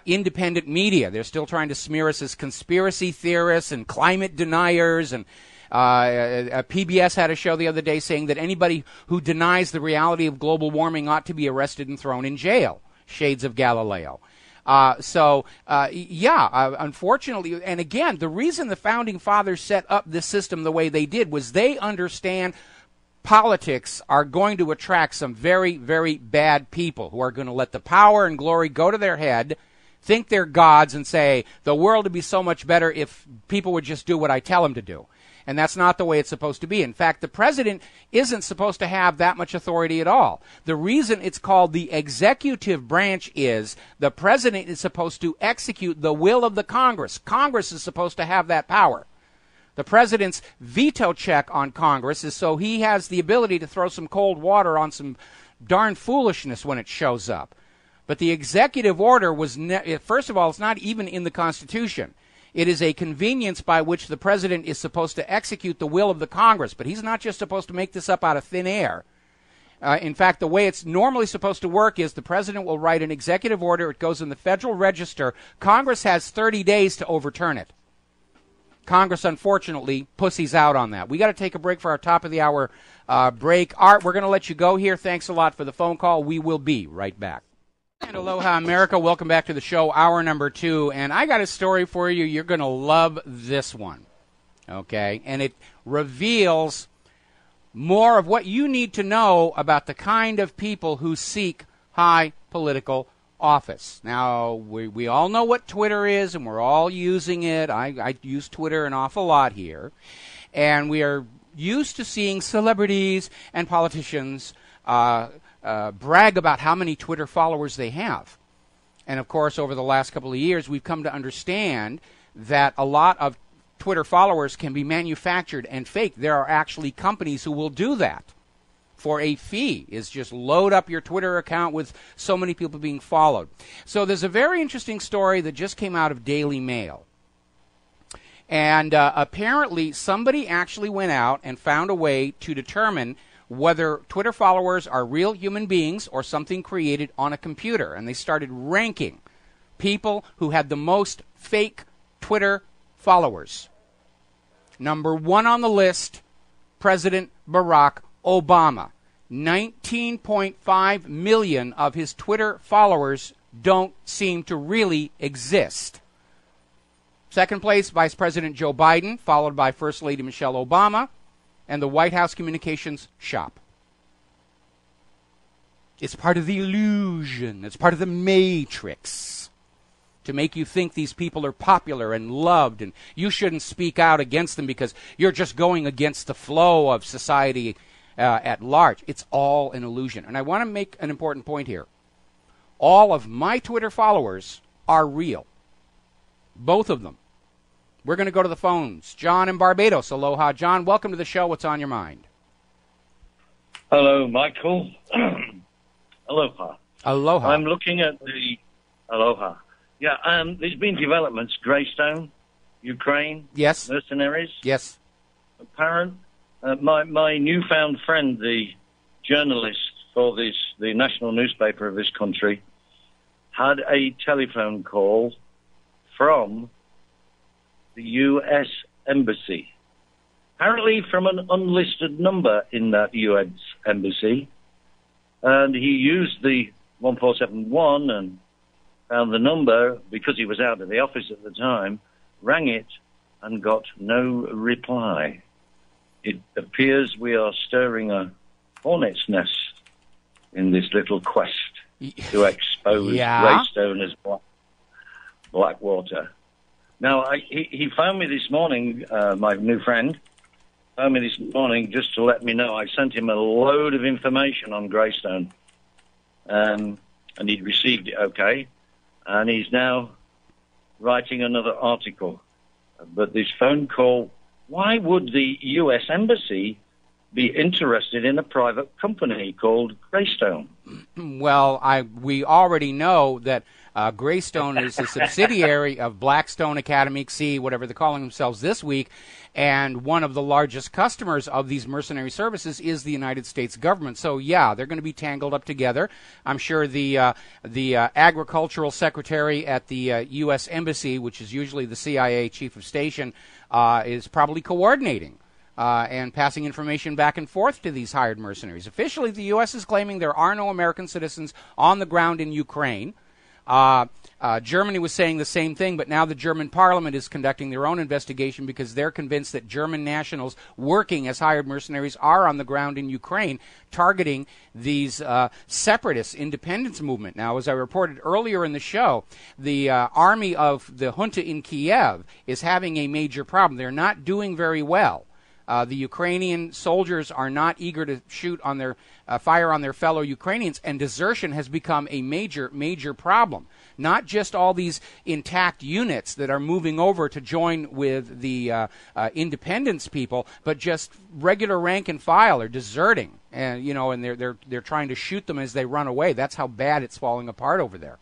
independent media. They're still trying to smear us as conspiracy theorists and climate deniers, and PBS had a show the other day saying that anybody who denies the reality of global warming ought to be arrested and thrown in jail. Shades of Galileo. Unfortunately, and again, the reason the Founding Fathers set up this system the way they did was they understand politics are going to attract some very, very bad people who are going to let the power and glory go to their head, think they're gods, and say, the world would be so much better if people would just do what I tell them to do. And that's not the way it's supposed to be. In fact, the president isn't supposed to have that much authority at all. The reason it's called the executive branch is the president is supposed to execute the will of the Congress. Congress is supposed to have that power. The president's veto check on Congress is so he has the ability to throw some cold water on some darn foolishness when it shows up. But the executive order was, first of all, it's not even in the Constitution. It is a convenience by which the president is supposed to execute the will of the Congress, but he's not just supposed to make this up out of thin air. In fact, the way it's normally supposed to work is the president will write an executive order. It goes in the Federal Register. Congress has 30 days to overturn it. Congress, unfortunately, pussies out on that. We got to take a break for our top of the hour break. Art, we're going to let you go here. Thanks a lot for the phone call. We will be right back. And aloha, America. Welcome back to the show, hour number 2. And I got a story for you. You're going to love this one. Okay? And it reveals more of what you need to know about the kind of people who seek high political office. Now, we all know what Twitter is, and we're all using it. I use Twitter an awful lot here. And we are used to seeing celebrities and politicians brag about how many Twitter followers they have. And of course, over the last couple of years, we've come to understand that a lot of Twitter followers can be manufactured and faked. There are actually companies who will do that for a fee, is just load up your Twitter account with so many people being followed. So there's a very interesting story that just came out of Daily Mail. And apparently somebody actually went out and found a way to determine whether Twitter followers are real human beings or something created on a computer. And they started ranking people who had the most fake Twitter followers. Number 1 on the list, President Barack Obama. 19.5 million of his Twitter followers don't seem to really exist. Second place, Vice President Joe Biden, followed by First Lady Michelle Obama, and the White House communications shop. It's part of the illusion. It's part of the matrix to make you think these people are popular and loved, and you shouldn't speak out against them because you're just going against the flow of society at large. It's all an illusion. And I want to make an important point here. All of my Twitter followers are real. Both of them. We're going to go to the phones. John in Barbados. Aloha. John, welcome to the show. What's on your mind? Hello, Michael. Aloha. Aloha. I'm looking at the... Aloha. Yeah, there's been developments. Greystone, Ukraine. Yes. Mercenaries. Yes. Apparent. My newfound friend, the journalist for the national newspaper of this country, had a telephone call from the U.S. Embassy. Apparently from an unlisted number in that U.S. Embassy. And he used the 1471 and found the number because he was out of the office at the time, rang it, and got no reply. It appears we are stirring a hornet's nest in this little quest to expose Greystone as black water. Now, he phoned me this morning, my new friend, phoned me this morning just to let me know. I sent him a load of information on Greystone, and he'd received it okay. And he's now writing another article. But this phone call, why would the U.S. Embassy be interested in a private company called Greystone? Well, we already know that Greystone is a subsidiary of Blackstone Academic Sea, whatever they're calling themselves this week, and one of the largest customers of these mercenary services is the United States government. So, yeah, they're going to be tangled up together. I'm sure the agricultural secretary at the U.S. Embassy, which is usually the CIA chief of station, is probably coordinating and passing information back and forth to these hired mercenaries. Officially, the U.S. is claiming there are no American citizens on the ground in Ukraine. Germany was saying the same thing, but now the German parliament is conducting their own investigation because they're convinced that German nationals working as hired mercenaries are on the ground in Ukraine, targeting these separatist independence movement. Now, as I reported earlier in the show, the army of the junta in Kiev is having a major problem. They're not doing very well. The Ukrainian soldiers are not eager to fire on their fellow Ukrainians, and desertion has become a major problem. Not just all these intact units that are moving over to join with the independence people, but just regular rank and file are deserting, and they're trying to shoot them as they run away. That's how bad it's falling apart over there.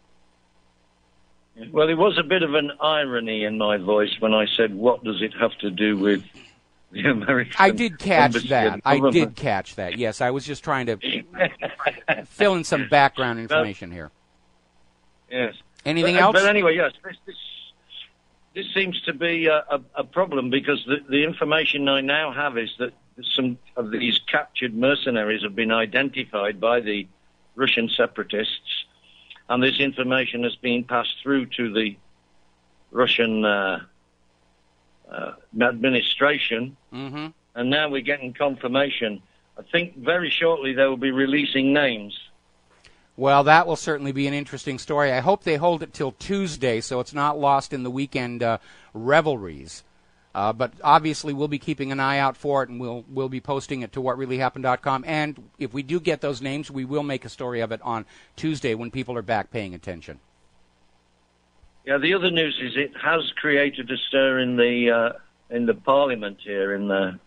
Well, there was a bit of an irony in my voice when I said, "What does it have to do with the American?" I did catch that. I did catch that. Yes, I was just trying to fill in some background information here. Yes. Anything else? But anyway, yes, this seems to be a problem because the information I now have is that some of these captured mercenaries have been identified by the Russian separatists, and this information has been passed through to the Russian administration, and now we're getting confirmation. I think very shortly they will be releasing names. Well, that will certainly be an interesting story. I hope they hold it till Tuesday so it's not lost in the weekend revelries. But obviously we'll be keeping an eye out for it, and we'll be posting it to whatreallyhappened.com. And if we do get those names, we will make a story of it on Tuesday when people are back paying attention. Yeah, the other news is it has created a stir in the Parliament here, in the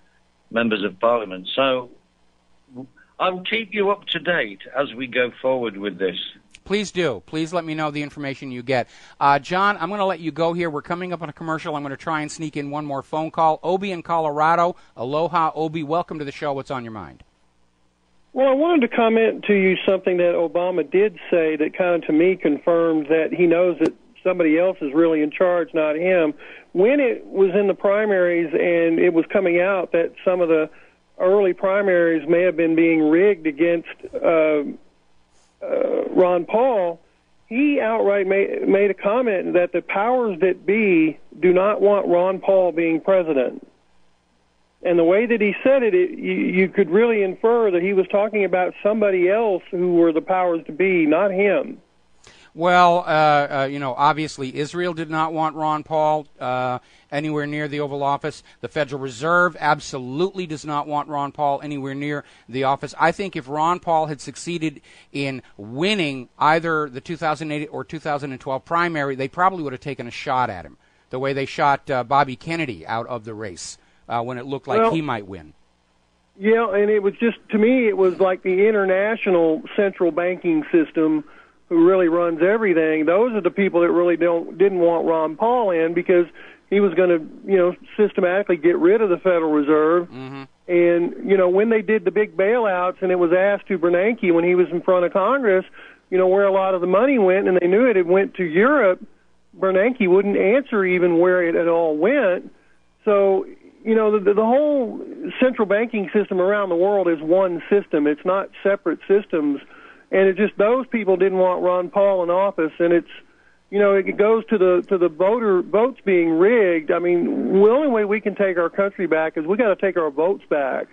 members of Parliament. So I will keep you up to date as we go forward with this. Please do. Please let me know the information you get. John, I'm going to let you go here. We're coming up on a commercial. I'm going to try and sneak in one more phone call. Obi in Colorado. Aloha, Obi. Welcome to the show. What's on your mind? Well, I wanted to comment to you something that Obama did say that kind of, to me, confirmed that he knows that somebody else is really in charge, not him. When it was in the primaries and it was coming out that some of the early primaries may have been being rigged against Ron Paul, he outright made a comment that the powers that be do not want Ron Paul being president. And the way that he said it, you could really infer that he was talking about somebody else who were the powers to be, not him. Well, obviously Israel did not want Ron Paul anywhere near the Oval Office. The Federal Reserve absolutely does not want Ron Paul anywhere near the office. I think if Ron Paul had succeeded in winning either the 2008 or 2012 primary, they probably would have taken a shot at him, the way they shot Bobby Kennedy out of the race when it looked like he might win. Yeah, and it was just, to me, it was like the international central banking system who really runs everything. Those are the people that really didn't want Ron Paul in, because he was going to, systematically get rid of the Federal Reserve. Mm-hmm. And, when they did the big bailouts, and it was asked to Bernanke when he was in front of Congress, where a lot of the money went, and they knew it went to Europe, Bernanke wouldn't answer even where it all went. So, the whole central banking system around the world is one system. It's not separate systems. And it just, those people didn't want Ron Paul in office, and it's, it goes to the votes being rigged. I mean, the only way we can take our country back is we got to take our votes back.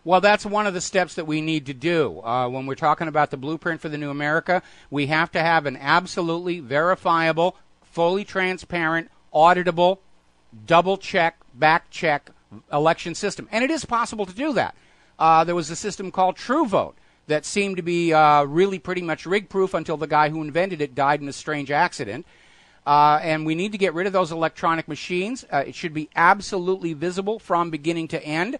Well, that's one of the steps that we need to do. When we're talking about the blueprint for the new America, we have to have an absolutely verifiable, fully transparent, auditable, double-check, back-check election system. And it is possible to do that. There was a system called True Vote that seemed to be really pretty much rig-proof until the guy who invented it died in a strange accident. And we need to get rid of those electronic machines. It should be absolutely visible from beginning to end.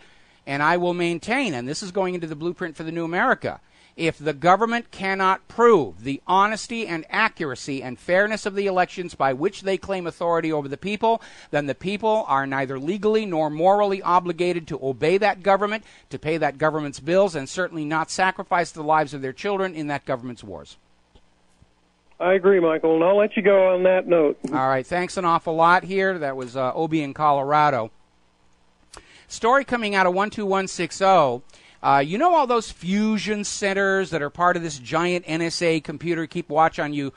And I will maintain, and this is going into the blueprint for the new America, if the government cannot prove the honesty and accuracy and fairness of the elections by which they claim authority over the people, then the people are neither legally nor morally obligated to obey that government, to pay that government's bills, and certainly not sacrifice the lives of their children in that government's wars. I agree, Michael, and I'll let you go on that note. All right, thanks an awful lot here. That was Obie in Colorado. Story coming out of 12160. All those fusion centers that are part of this giant NSA computer keep watch on you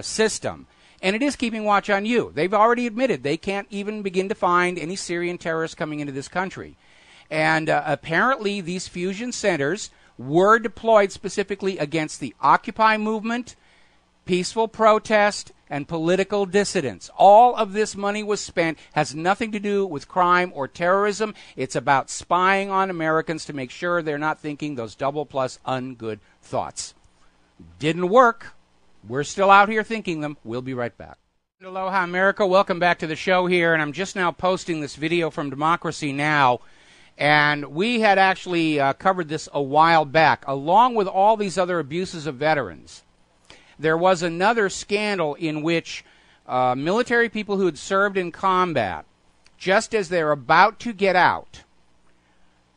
system. And it is keeping watch on you. They've already admitted they can't even begin to find any Syrian terrorists coming into this country. And apparently these fusion centers were deployed specifically against the Occupy movement, peaceful protest, and political dissidents. All of this money was spent, has nothing to do with crime or terrorism. It's about spying on Americans to make sure they're not thinking those double plus ungood thoughts. Didn't work. We're still out here thinking them. We'll be right back. Aloha, America. Welcome back to the show here. And I'm just now posting this video from Democracy Now! And we had actually covered this a while back, along with all these other abuses of veterans. There was another scandal in which military people who had served in combat, just as they're about to get out,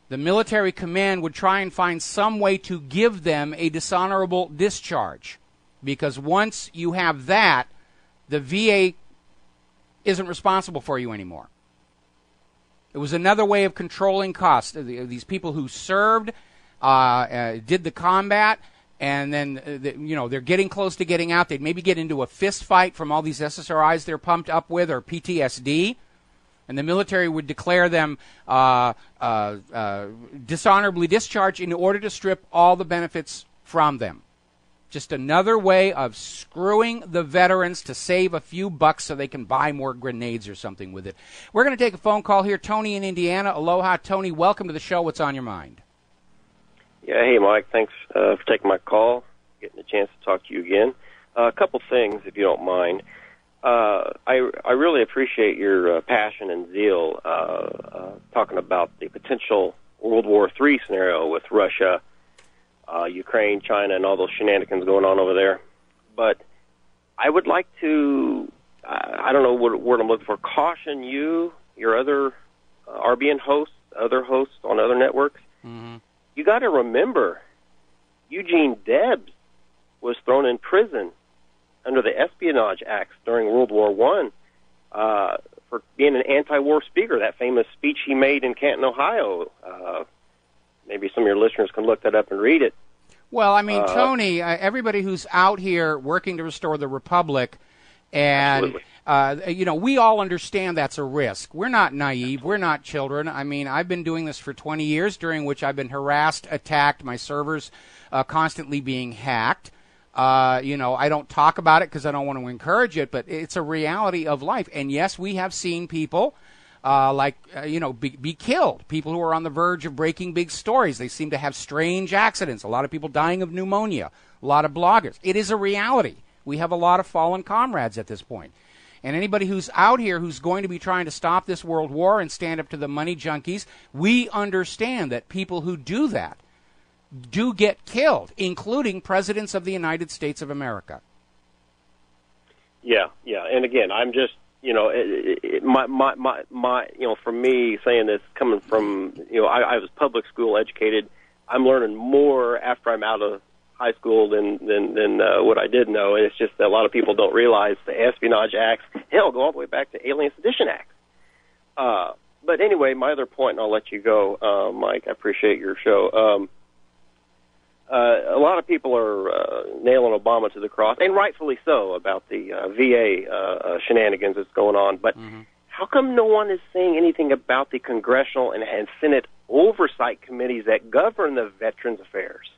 the military command would try and find some way to give them a dishonorable discharge. Because once you have that, the VA isn't responsible for you anymore. It was another way of controlling costs. These people who served, did the combat, and then, they're getting close to getting out. They'd maybe get into a fist fight from all these SSRIs they're pumped up with, or PTSD. And the military would declare them dishonorably discharged in order to strip all the benefits from them. Just another way of screwing the veterans to save a few bucks so they can buy more grenades or something with it. We're going to take a phone call here. Tony in Indiana. Aloha, Tony. Welcome to the show. What's on your mind? Yeah, hey, Mike. Thanks for taking my call, getting a chance to talk to you again. A couple things, if you don't mind. I really appreciate your passion and zeal talking about the potential World War III scenario with Russia, Ukraine, China, and all those shenanigans going on over there. But I would like to, I don't know what word I'm looking for, caution you, your other RBN hosts, other hosts on other networks. Mm-hmm. You got to remember, Eugene Debs was thrown in prison under the Espionage Acts during World War I for being an anti-war speaker, that famous speech he made in Canton, Ohio. Maybe some of your listeners can look that up and read it. Well, I mean, Tony, everybody who's out here working to restore the Republic And, we all understand that's a risk. We're not naive. We're not children. I mean, I've been doing this for 20 years, during which I've been harassed, attacked, my servers constantly being hacked. I don't talk about it because I don't want to encourage it, but it's a reality of life. And, yes, we have seen people be killed, people who are on the verge of breaking big stories. They seem to have strange accidents, a lot of people dying of pneumonia, a lot of bloggers. It is a reality. We have a lot of fallen comrades at this point. And anybody who's out here who's going to be trying to stop this world war and stand up to the money junkies, we understand that people who do that do get killed, including presidents of the United States of America. Yeah. And again, I'm just, for me saying this, coming from, I was public school educated. I'm learning more after I'm out of high school than what I did know, and it's just that a lot of people don't realize the Espionage Acts, hell, go all the way back to Alien Sedition Acts. But anyway, my other point, and I'll let you go, Mike. I appreciate your show. A lot of people are nailing Obama to the cross, and rightfully so, about the VA shenanigans that's going on. But how come no one is saying anything about the congressional and Senate oversight committees that govern the Veterans Affairs?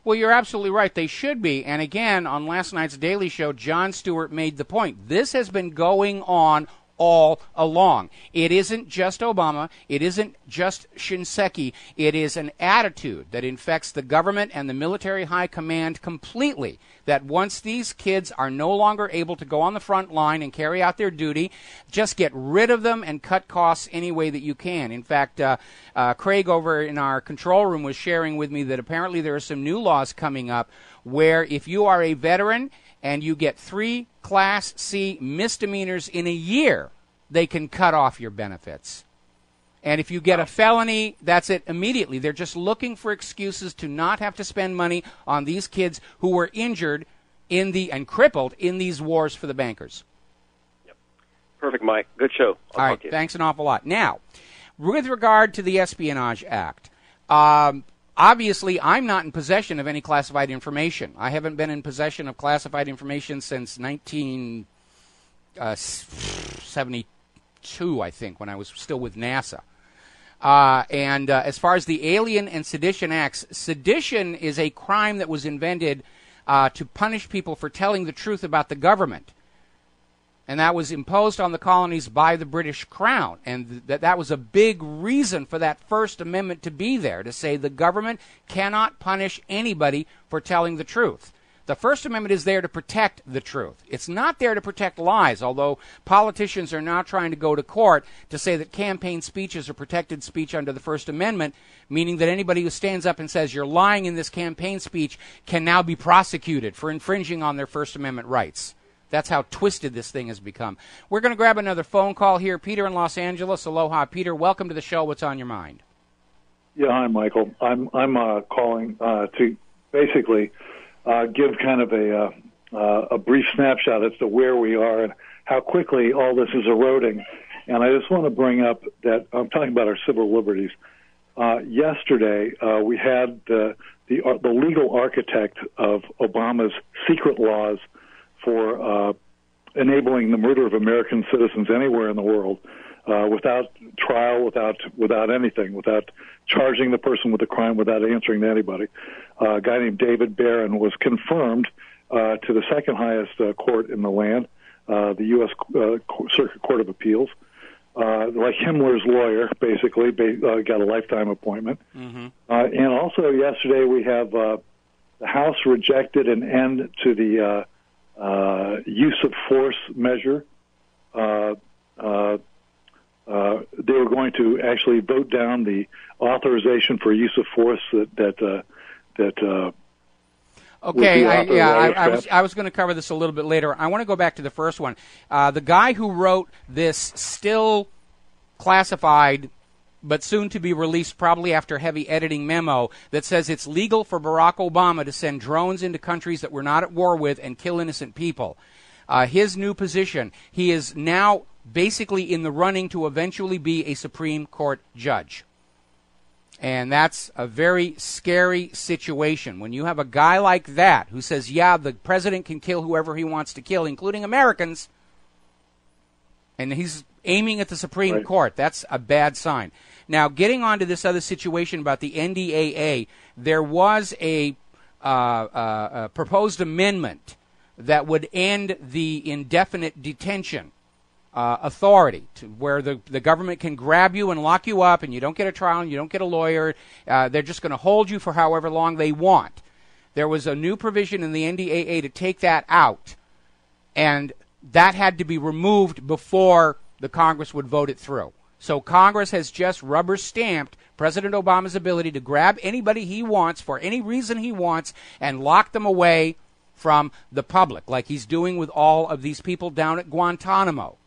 Well, you're absolutely right. They should be. And again, on last night's Daily Show, Jon Stewart made the point. This has been going on all along. It isn't just Obama. It isn't just Shinseki. It is an attitude that infects the government and the military high command completely, that once these kids are no longer able to go on the front line and carry out their duty, just get rid of them and cut costs any way that you can. In fact, Craig over in our control room was sharing with me that apparently there are some new laws coming up where if you are a veteran and you get 3 Class C misdemeanors in a year, they can cut off your benefits. And if you get a felony, that's it immediately. They're just looking for excuses to not have to spend money on these kids who were injured and crippled in these wars for the bankers. Yep. Perfect, Mike. Good show. All right, thanks an awful lot. Now, with regard to the Espionage Act, obviously, I'm not in possession of any classified information. I haven't been in possession of classified information since 1972, I think, when I was still with NASA. And as far as the Alien and Sedition Acts, sedition is a crime that was invented to punish people for telling the truth about the government. And that was imposed on the colonies by the British Crown. And that was a big reason for that First Amendment to be there, to say the government cannot punish anybody for telling the truth. The First Amendment is there to protect the truth. It's not there to protect lies, although politicians are now trying to go to court to say that campaign speeches are protected speech under the First Amendment, meaning that anybody who stands up and says you're lying in this campaign speech can now be prosecuted for infringing on their First Amendment rights. That's how twisted this thing has become. We're going to grab another phone call here. Peter in Los Angeles. Aloha, Peter. Welcome to the show. What's on your mind? Yeah, hi, Michael. I'm calling to basically give kind of a brief snapshot as to where we are and how quickly all this is eroding. And I just want to bring up that I'm talking about our civil liberties. Yesterday, we had the legal architect of Obama's secret laws for enabling the murder of American citizens anywhere in the world without trial, without anything, without charging the person with a crime, without answering to anybody. A guy named David Barron was confirmed to the second highest court in the land, the U.S. Circuit Court of Appeals. Like Himmler's lawyer, basically, got a lifetime appointment. Mm-hmm. And also yesterday we have the House rejected an end to the use of force measure. They were going to actually vote down the authorization for use of force that Okay, I was going to cover this a little bit later. I want to go back to the first one. The guy who wrote this still classified but soon to be released probably after heavy editing memo that says it's legal for Barack Obama to send drones into countries that we're not at war with and kill innocent people. His new position, he is now basically in the running to eventually be a Supreme Court judge. And that's a very scary situation. When you have a guy like that who says, yeah, the president can kill whoever he wants to kill, including Americans, and he's aiming at the Supreme Court, that's a bad sign. Now, getting on to this other situation about the NDAA, there was a proposed amendment that would end the indefinite detention authority, to where the government can grab you and lock you up, and you don't get a trial and you don't get a lawyer. They're just going to hold you for however long they want. There was a new provision in the NDAA to take that out, and that had to be removed before the Congress would vote it through. So Congress has just rubber-stamped President Obama's ability to grab anybody he wants for any reason he wants and lock them away from the public, like he's doing with all of these people down at Guantanamo.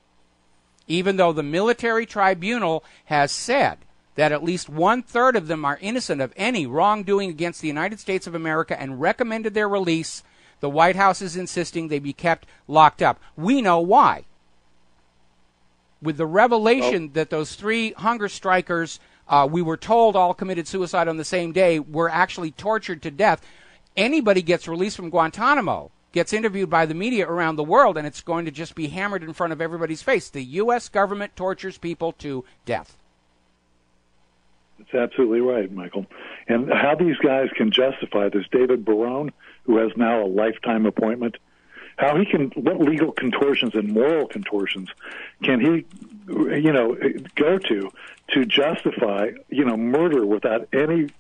Even though the military tribunal has said that at least 1/3 of them are innocent of any wrongdoing against the United States of America and recommended their release, the White House is insisting they be kept locked up. We know why. With the revelation that those 3 hunger strikers, we were told all committed suicide on the same day, were actually tortured to death. Anybody gets released from Guantanamo, gets interviewed by the media around the world, and it's going to just be hammered in front of everybody's face. The U.S. government tortures people to death. That's absolutely right, Michael. And how these guys can justify this, David Barone, who has now a lifetime appointment, how he can, what legal contortions and moral contortions can he, go to justify, murder without any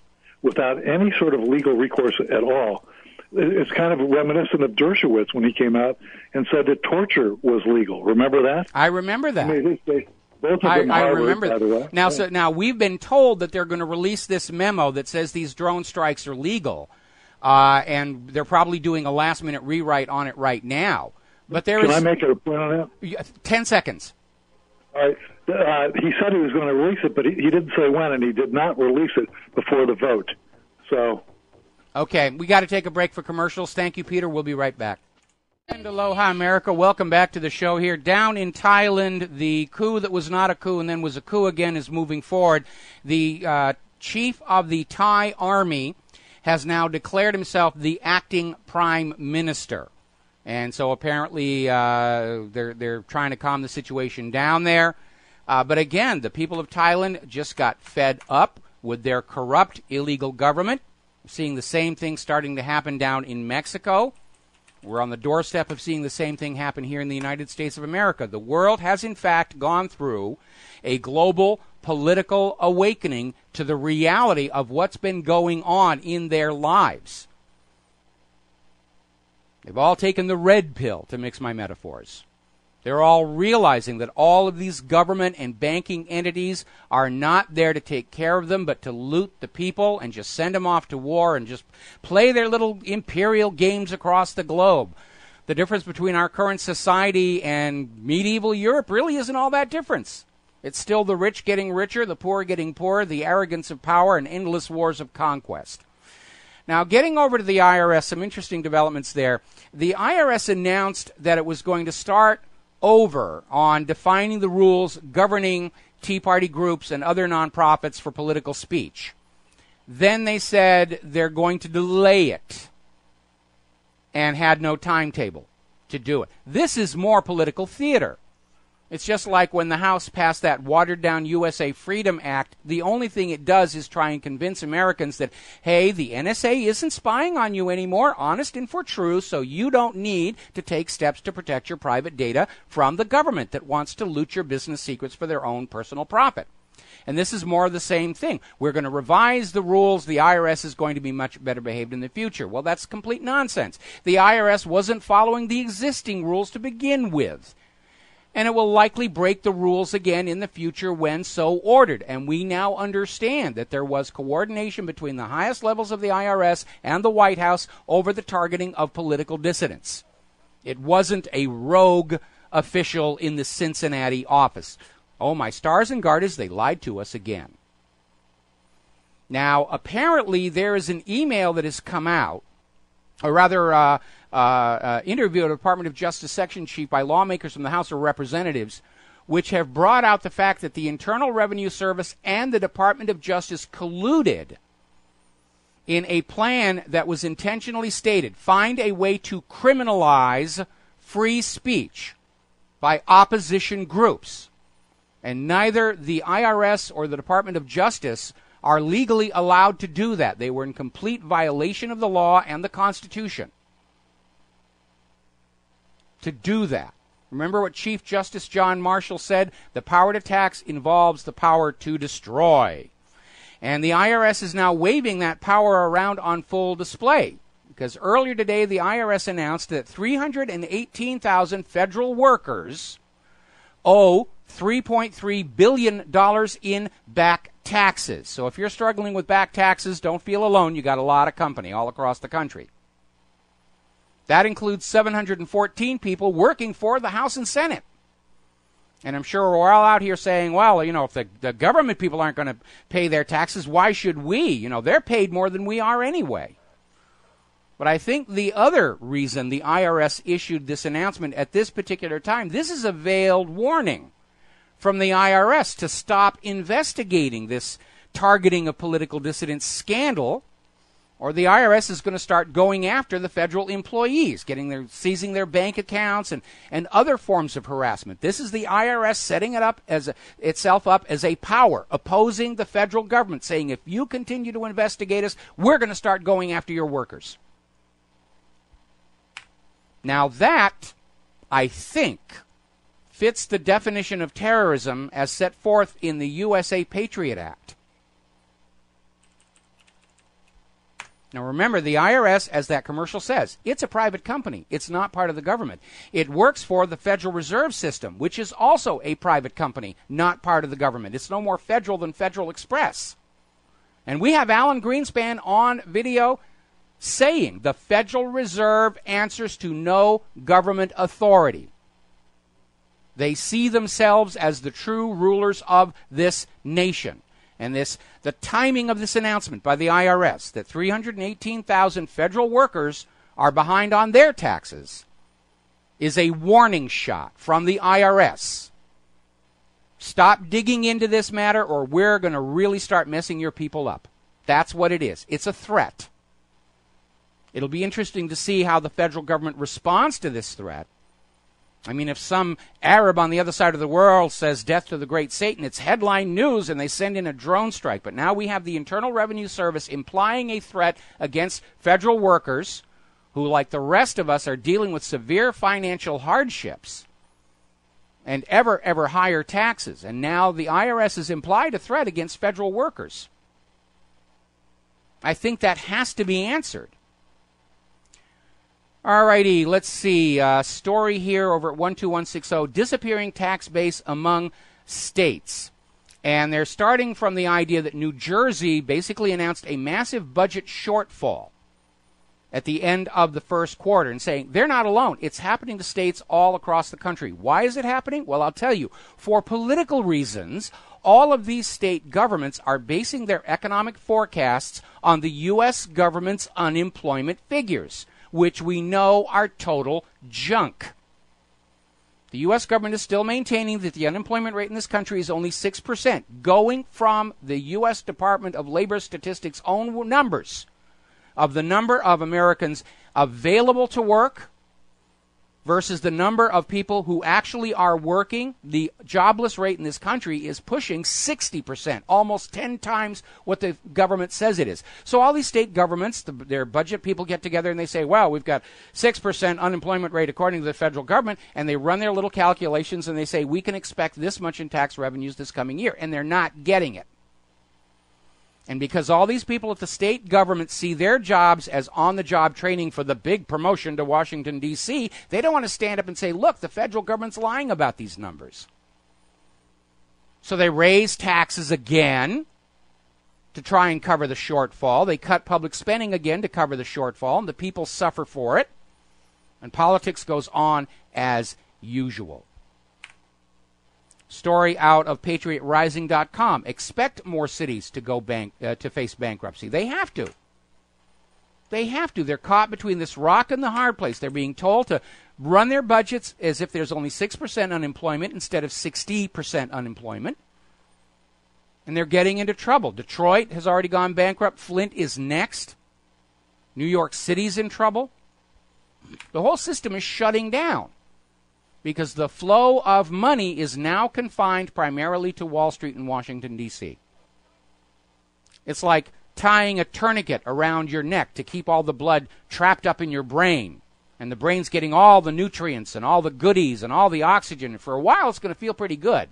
sort of legal recourse at all. It's kind of reminiscent of Dershowitz when he came out and said that torture was legal. Remember that? I remember that. Both of them I Harvard, remember by the way. Now, so now we've been told that they're going to release this memo that says these drone strikes are legal, and they're probably doing a last-minute rewrite on it right now. But there Can I make a point on that? 10 seconds. All right. He said he was going to release it, but he didn't say when, and he did not release it before the vote. So. Okay, we got to take a break for commercials. Thank you, Peter. We'll be right back. And aloha, America. Welcome back to the show here. Down in Thailand, the coup that was not a coup and then was a coup again is moving forward. The chief of the Thai army has now declared himself the acting prime minister. And so apparently they're trying to calm the situation down there. But again, the people of Thailand just got fed up with their corrupt, illegal government. We're seeing the same thing starting to happen down in Mexico. We're on the doorstep of seeing the same thing happen here in the United States of America. The world has, in fact, gone through a global political awakening to the reality of what's been going on in their lives. They've all taken the red pill, to mix my metaphors. They're all realizing that all of these government and banking entities are not there to take care of them, but to loot the people and just send them off to war and just play their little imperial games across the globe. The difference between our current society and medieval Europe really isn't all that difference. It's still the rich getting richer, the poor getting poorer, the arrogance of power, and endless wars of conquest. Now, getting over to the IRS, some interesting developments there. The IRS announced that it was going to start over on defining the rules governing Tea Party groups and other nonprofits for political speech. Then they said they're going to delay it and had no timetable to do it. This is more political theater. It's just like when the House passed that watered-down USA Freedom Act, the only thing it does is try and convince Americans that, hey, the NSA isn't spying on you anymore, honest and for true, so you don't need to take steps to protect your private data from the government that wants to loot your business secrets for their own personal profit. And this is more of the same thing. We're going to revise the rules. The IRS is going to be much better behaved in the future. Well, that's complete nonsense. The IRS wasn't following the existing rules to begin with. And it will likely break the rules again in the future when so ordered. And we now understand that there was coordination between the highest levels of the IRS and the White House over the targeting of political dissidents. It wasn't a rogue official in the Cincinnati office. Oh, my stars and garters, they lied to us again. Now, apparently there is an email that has come out, or rather interview at a Department of Justice section chief by lawmakers from the House of Representatives which have brought out the fact that the Internal Revenue Service and the Department of Justice colluded in a plan that was intentionally stated, find a way to criminalize free speech by opposition groups. And neither the IRS or the Department of Justice are legally allowed to do that. They were in complete violation of the law and the Constitution to do that. Remember what Chief Justice John Marshall said? The power to tax involves the power to destroy. And the IRS is now waving that power around on full display. Because earlier today, the IRS announced that 318,000 federal workers owe $3.3 billion in back taxes. So if you're struggling with back taxes, don't feel alone. You got a lot of company all across the country. That includes 714 people working for the House and Senate. And I'm sure we're all out here saying, well, you know, if the government people aren't going to pay their taxes, why should we? You know, they're paid more than we are anyway. But I think the other reason the IRS issued this announcement at this particular time, this is a veiled warning from the IRS to stop investigating this targeting of political dissidents scandal, or the IRS is going to start going after the federal employees, seizing their bank accounts and other forms of harassment. This is the IRS setting itself up as a power, opposing the federal government, saying if you continue to investigate us, we're going to start going after your workers. Now that, I think, fits the definition of terrorism as set forth in the USA Patriot Act. Now remember, the IRS, as that commercial says, it's a private company. It's not part of the government. It works for the Federal Reserve System, which is also a private company, not part of the government. It's no more federal than Federal Express. And we have Alan Greenspan on video saying the Federal Reserve answers to no government authority. They see themselves as the true rulers of this nation. And the timing of this announcement by the IRS that 318,000 federal workers are behind on their taxes is a warning shot from the IRS. Stop digging into this matter or we're going to really start messing your people up. That's what it is. It's a threat. It'll be interesting to see how the federal government responds to this threat. I mean, if some Arab on the other side of the world says death to the great Satan, it's headline news and they send in a drone strike. But now we have the Internal Revenue Service implying a threat against federal workers who, like the rest of us, are dealing with severe financial hardships and ever higher taxes. And now the IRS has implied a threat against federal workers. I think that has to be answered. All righty, let's see. Story here over at 12160, disappearing tax base among states. And they're starting from the idea that New Jersey basically announced a massive budget shortfall at the end of the first quarter and saying they're not alone. It's happening to states all across the country. Why is it happening? Well, I'll tell you. For political reasons, all of these state governments are basing their economic forecasts on the U.S. government's unemployment figures, which we know are total junk. The U.S. government is still maintaining that the unemployment rate in this country is only 6%, going from the U.S. Department of Labor Statistics' own numbers of the number of Americans available to work versus the number of people who actually are working. The jobless rate in this country is pushing 60%, almost 10 times what the government says it is. So all these state governments, their budget people get together and they say, well, we've got 6% unemployment rate according to the federal government, and they run their little calculations and they say we can expect this much in tax revenues this coming year, and they're not getting it. And because all these people at the state government see their jobs as on-the-job training for the big promotion to Washington, D.C., they don't want to stand up and say, look, the federal government's lying about these numbers. So they raise taxes again to try and cover the shortfall. They cut public spending again to cover the shortfall, and the people suffer for it. And politics goes on as usual. Story out of PatriotRising.com. Expect more cities to go to face bankruptcy. They have to. They have to. They're caught between this rock and the hard place. They're being told to run their budgets as if there's only 6% unemployment instead of 60% unemployment. And they're getting into trouble. Detroit has already gone bankrupt. Flint is next. New York City's in trouble. The whole system is shutting down because the flow of money is now confined primarily to Wall Street and Washington, D.C. It's like tying a tourniquet around your neck to keep all the blood trapped up in your brain. And the brain's getting all the nutrients and all the goodies and all the oxygen. And for a while, it's going to feel pretty good.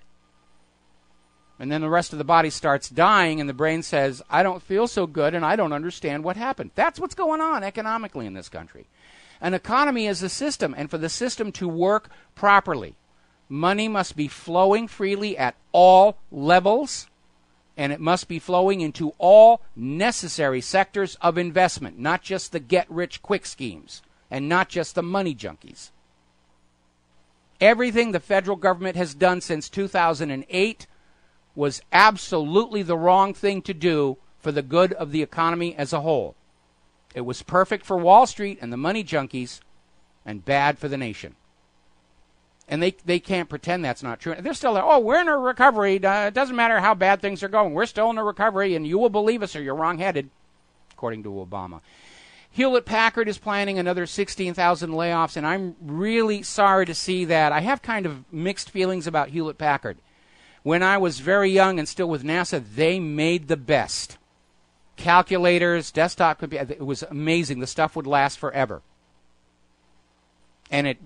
And then the rest of the body starts dying, and the brain says, I don't feel so good, and I don't understand what happened. That's what's going on economically in this country. An economy is a system, and for the system to work properly, money must be flowing freely at all levels, and it must be flowing into all necessary sectors of investment, not just the get-rich-quick schemes, and not just the money junkies. Everything the federal government has done since 2008 was absolutely the wrong thing to do for the good of the economy as a whole. It was perfect for Wall Street and the money junkies and bad for the nation. And they can't pretend that's not true. They're still there, oh, we're in a recovery. It doesn't matter how bad things are going. We're still in a recovery, and you will believe us or you're wrong-headed, according to Obama. Hewlett-Packard is planning another 16,000 layoffs, and I'm really sorry to see that. I have kind of mixed feelings about Hewlett-Packard. When I was very young and still with NASA, they made the best. Calculators, desktop computers, it was amazing. The stuff would last forever. And it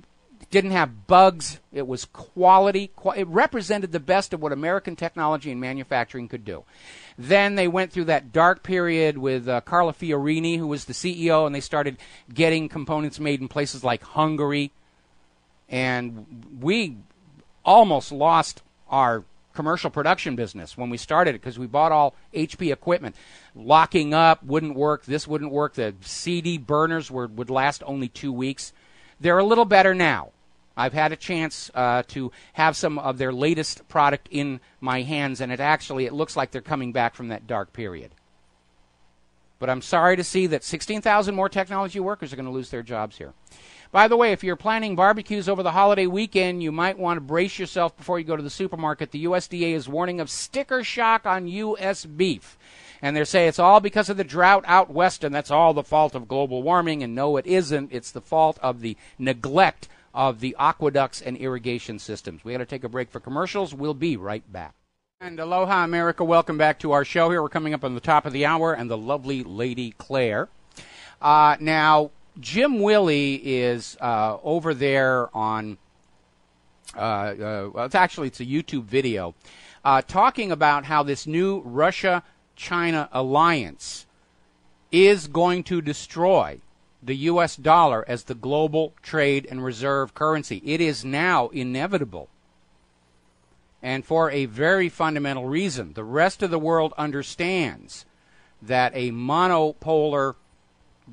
didn't have bugs. It was quality. It represented the best of what American technology and manufacturing could do. Then they went through that dark period with Carla Fiorini, who was the CEO, and they started getting components made in places like Hungary. And we almost lost our commercial production business when we started it because we bought all HP equipment. Locking up wouldn't work. This wouldn't work. The CD burners would last only 2 weeks. They're a little better now. I've had a chance to have some of their latest product in my hands, and it looks like they're coming back from that dark period. But I'm sorry to see that 16,000 more technology workers are going to lose their jobs here. By the way, if you're planning barbecues over the holiday weekend, you might want to brace yourself before you go to the supermarket. The USDA is warning of sticker shock on U.S. beef. And they're saying it's all because of the drought out west, and that's all the fault of global warming. And no, it isn't. It's the fault of the neglect of the aqueducts and irrigation systems. We got to take a break for commercials. We'll be right back. And aloha, America. Welcome back to our show here. We're coming up on the top of the hour, and the lovely Lady Claire. Now, Jim Willie is over there on, it's a YouTube video, talking about how this new Russia-China alliance is going to destroy the U.S. dollar as the global trade and reserve currency. It is now inevitable. And for a very fundamental reason. The rest of the world understands that a monopolar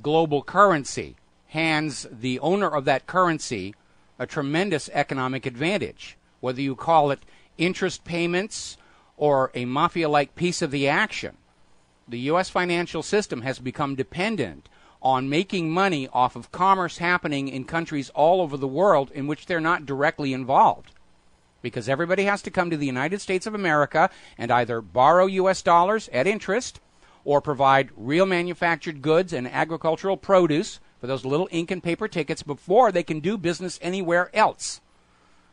global currency hands the owner of that currency a tremendous economic advantage. Whether you call it interest payments or a mafia-like piece of the action, the U.S. financial system has become dependent on making money off of commerce happening in countries all over the world in which they're not directly involved. Because everybody has to come to the United States of America and either borrow U.S. dollars at interest or provide real manufactured goods and agricultural produce for those little ink and paper tickets before they can do business anywhere else.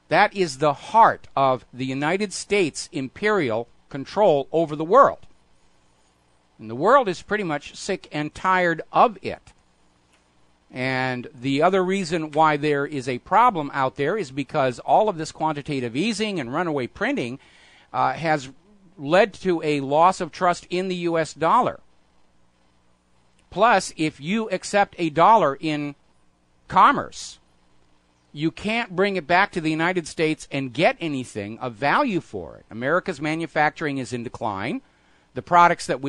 That is the heart of the United States imperial control over the world. And the world is pretty much sick and tired of it. And the other reason why there is a problem out there is because all of this quantitative easing and runaway printing has led to a loss of trust in the U.S. dollar. Plus, if you accept a dollar in commerce, you can't bring it back to the United States and get anything of value for it. America's manufacturing is in decline. The products that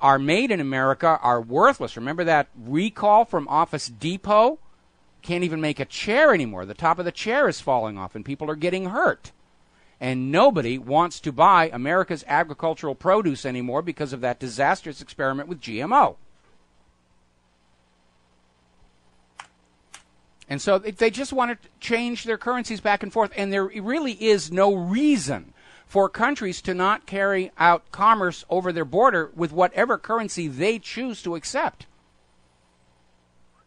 are made in America are worthless. Remember that recall from Office Depot? Can't even make a chair anymore. The top of the chair is falling off and people are getting hurt. And nobody wants to buy America's agricultural produce anymore because of that disastrous experiment with GMO. And so they just want to change their currencies back and forth, and there really is no reason for countries to not carry out commerce over their border with whatever currency they choose to accept.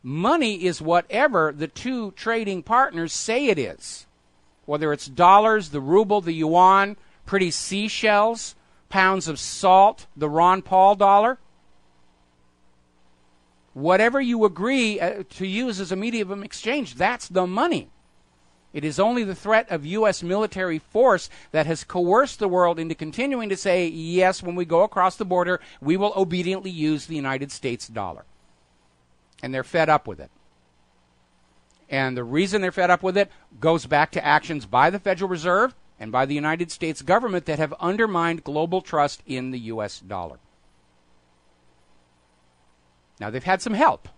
Money is whatever the two trading partners say it is, whether it's dollars, the ruble, the yuan, pretty seashells, pounds of salt, the Ron Paul dollar. Whatever you agree to use as a medium of exchange, that's the money. It is only the threat of U.S. military force that has coerced the world into continuing to say, yes, when we go across the border, we will obediently use the United States dollar. And they're fed up with it. And the reason they're fed up with it goes back to actions by the Federal Reserve and by the United States government that have undermined global trust in the U.S. dollar. Now, they've had some help.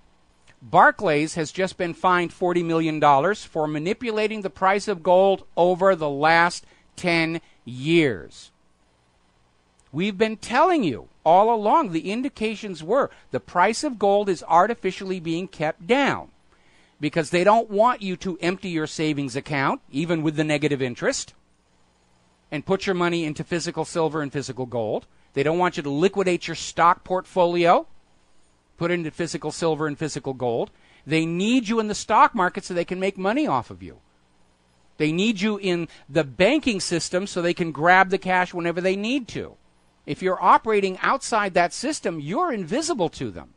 Barclays has just been fined $40 million for manipulating the price of gold over the last 10 years. We've been telling you all along, the indications were the price of gold is artificially being kept down because they don't want you to empty your savings account, even with the negative interest, and put your money into physical silver and physical gold. They don't want you to liquidate your stock portfolio, put it into physical silver and physical gold. They need you in the stock market so they can make money off of you. They need you in the banking system so they can grab the cash whenever they need to. If you're operating outside that system, you're invisible to them.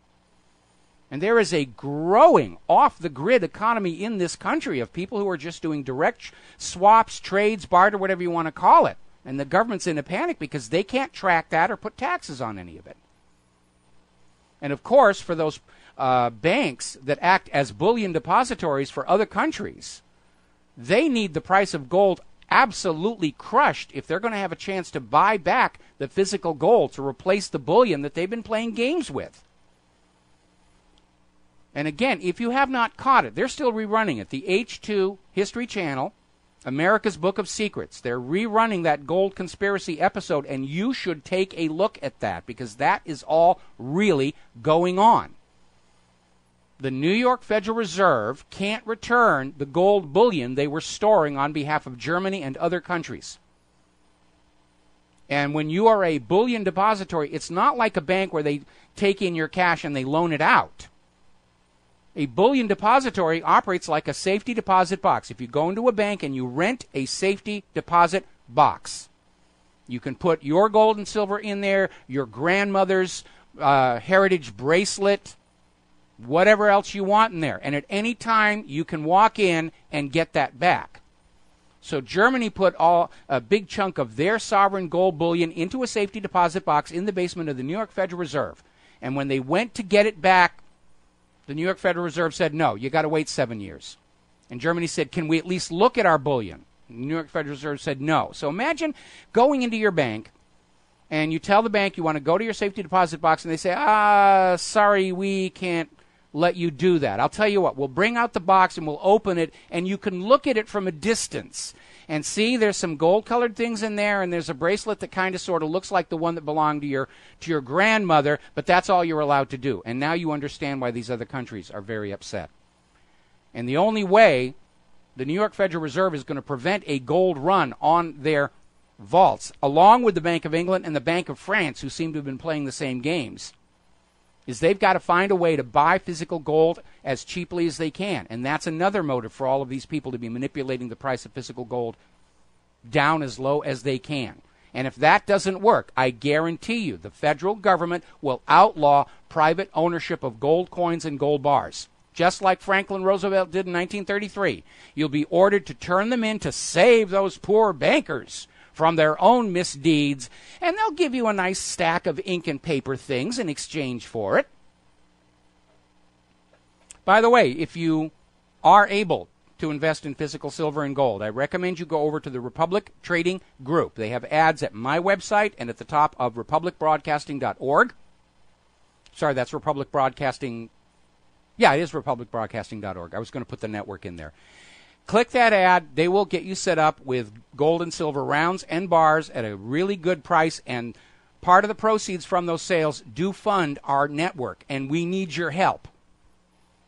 And there is a growing off-the-grid economy in this country of people who are just doing direct swaps, trades, barter, whatever you want to call it. And the government's in a panic because they can't track that or put taxes on any of it. And, of course, for those banks that act as bullion depositories for other countries, they need the price of gold absolutely crushed if they're going to have a chance to buy back the physical gold to replace the bullion that they've been playing games with. And again, if you have not caught it, they're still rerunning it. The H2 History Channel, America's Book of Secrets, they're rerunning that gold conspiracy episode, and you should take a look at that because that is all really going on. The New York Federal Reserve can't return the gold bullion they were storing on behalf of Germany and other countries. And when you are a bullion depository, it's not like a bank where they take in your cash and they loan it out. A bullion depository operates like a safety deposit box. If you go into a bank and you rent a safety deposit box, you can put your gold and silver in there, your grandmother's heritage bracelet, whatever else you want in there. And at any time, you can walk in and get that back. So Germany put a big chunk of their sovereign gold bullion into a safety deposit box in the basement of the New York Federal Reserve. And when they went to get it back, the New York Federal Reserve said, no, you got to wait 7 years. And Germany said, can we at least look at our bullion? And the New York Federal Reserve said no. So imagine going into your bank and you tell the bank you want to go to your safety deposit box and they say, sorry, we can't let you do that. I'll tell you what, we'll bring out the box and we'll open it and you can look at it from a distance and see there's some gold-colored things in there and there's a bracelet that kind of sort of looks like the one that belonged to your grandmother, but that's all you're allowed to do. And now you understand why these other countries are very upset. And the only way the New York Federal Reserve is going to prevent a gold run on their vaults, along with the Bank of England and the Bank of France, who seem to have been playing the same games, is they've got to find a way to buy physical gold as cheaply as they can. And that's another motive for all of these people to be manipulating the price of physical gold down as low as they can. And if that doesn't work, I guarantee you the federal government will outlaw private ownership of gold coins and gold bars. Just like Franklin Roosevelt did in 1933. You'll be ordered to turn them in to save those poor bankers from their own misdeeds, and they'll give you a nice stack of ink and paper things in exchange for it. By the way, if you are able to invest in physical silver and gold, I recommend you go over to the Republic Trading Group. They have ads at my website and at the top of republicbroadcasting.org. Sorry, that's Republic Broadcasting. Yeah, it is republicbroadcasting.org. I was going to put the network in there. Click that ad. They will get you set up with gold and silver rounds and bars at a really good price, and part of the proceeds from those sales do fund our network, and we need your help.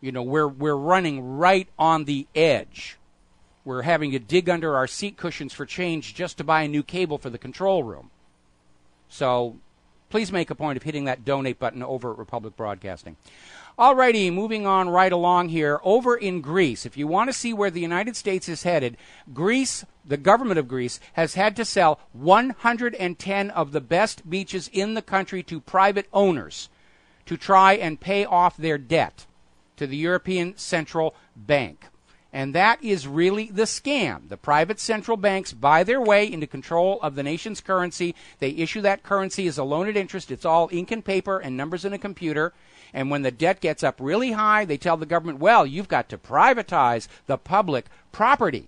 You know, we're running right on the edge. We're having to dig under our seat cushions for change just to buy a new cable for the control room. So please make a point of hitting that donate button over at Republic Broadcasting. All righty, moving on right along here. Over in Greece, if you want to see where the United States is headed, Greece, the government of Greece, has had to sell 110 of the best beaches in the country to private owners to try and pay off their debt to the European Central Bank. And that is really the scam. The private central banks buy their way into control of the nation's currency. They issue that currency as a loan at interest. It's all ink and paper and numbers in a computer. And when the debt gets up really high, they tell the government, well, you've got to privatize the public property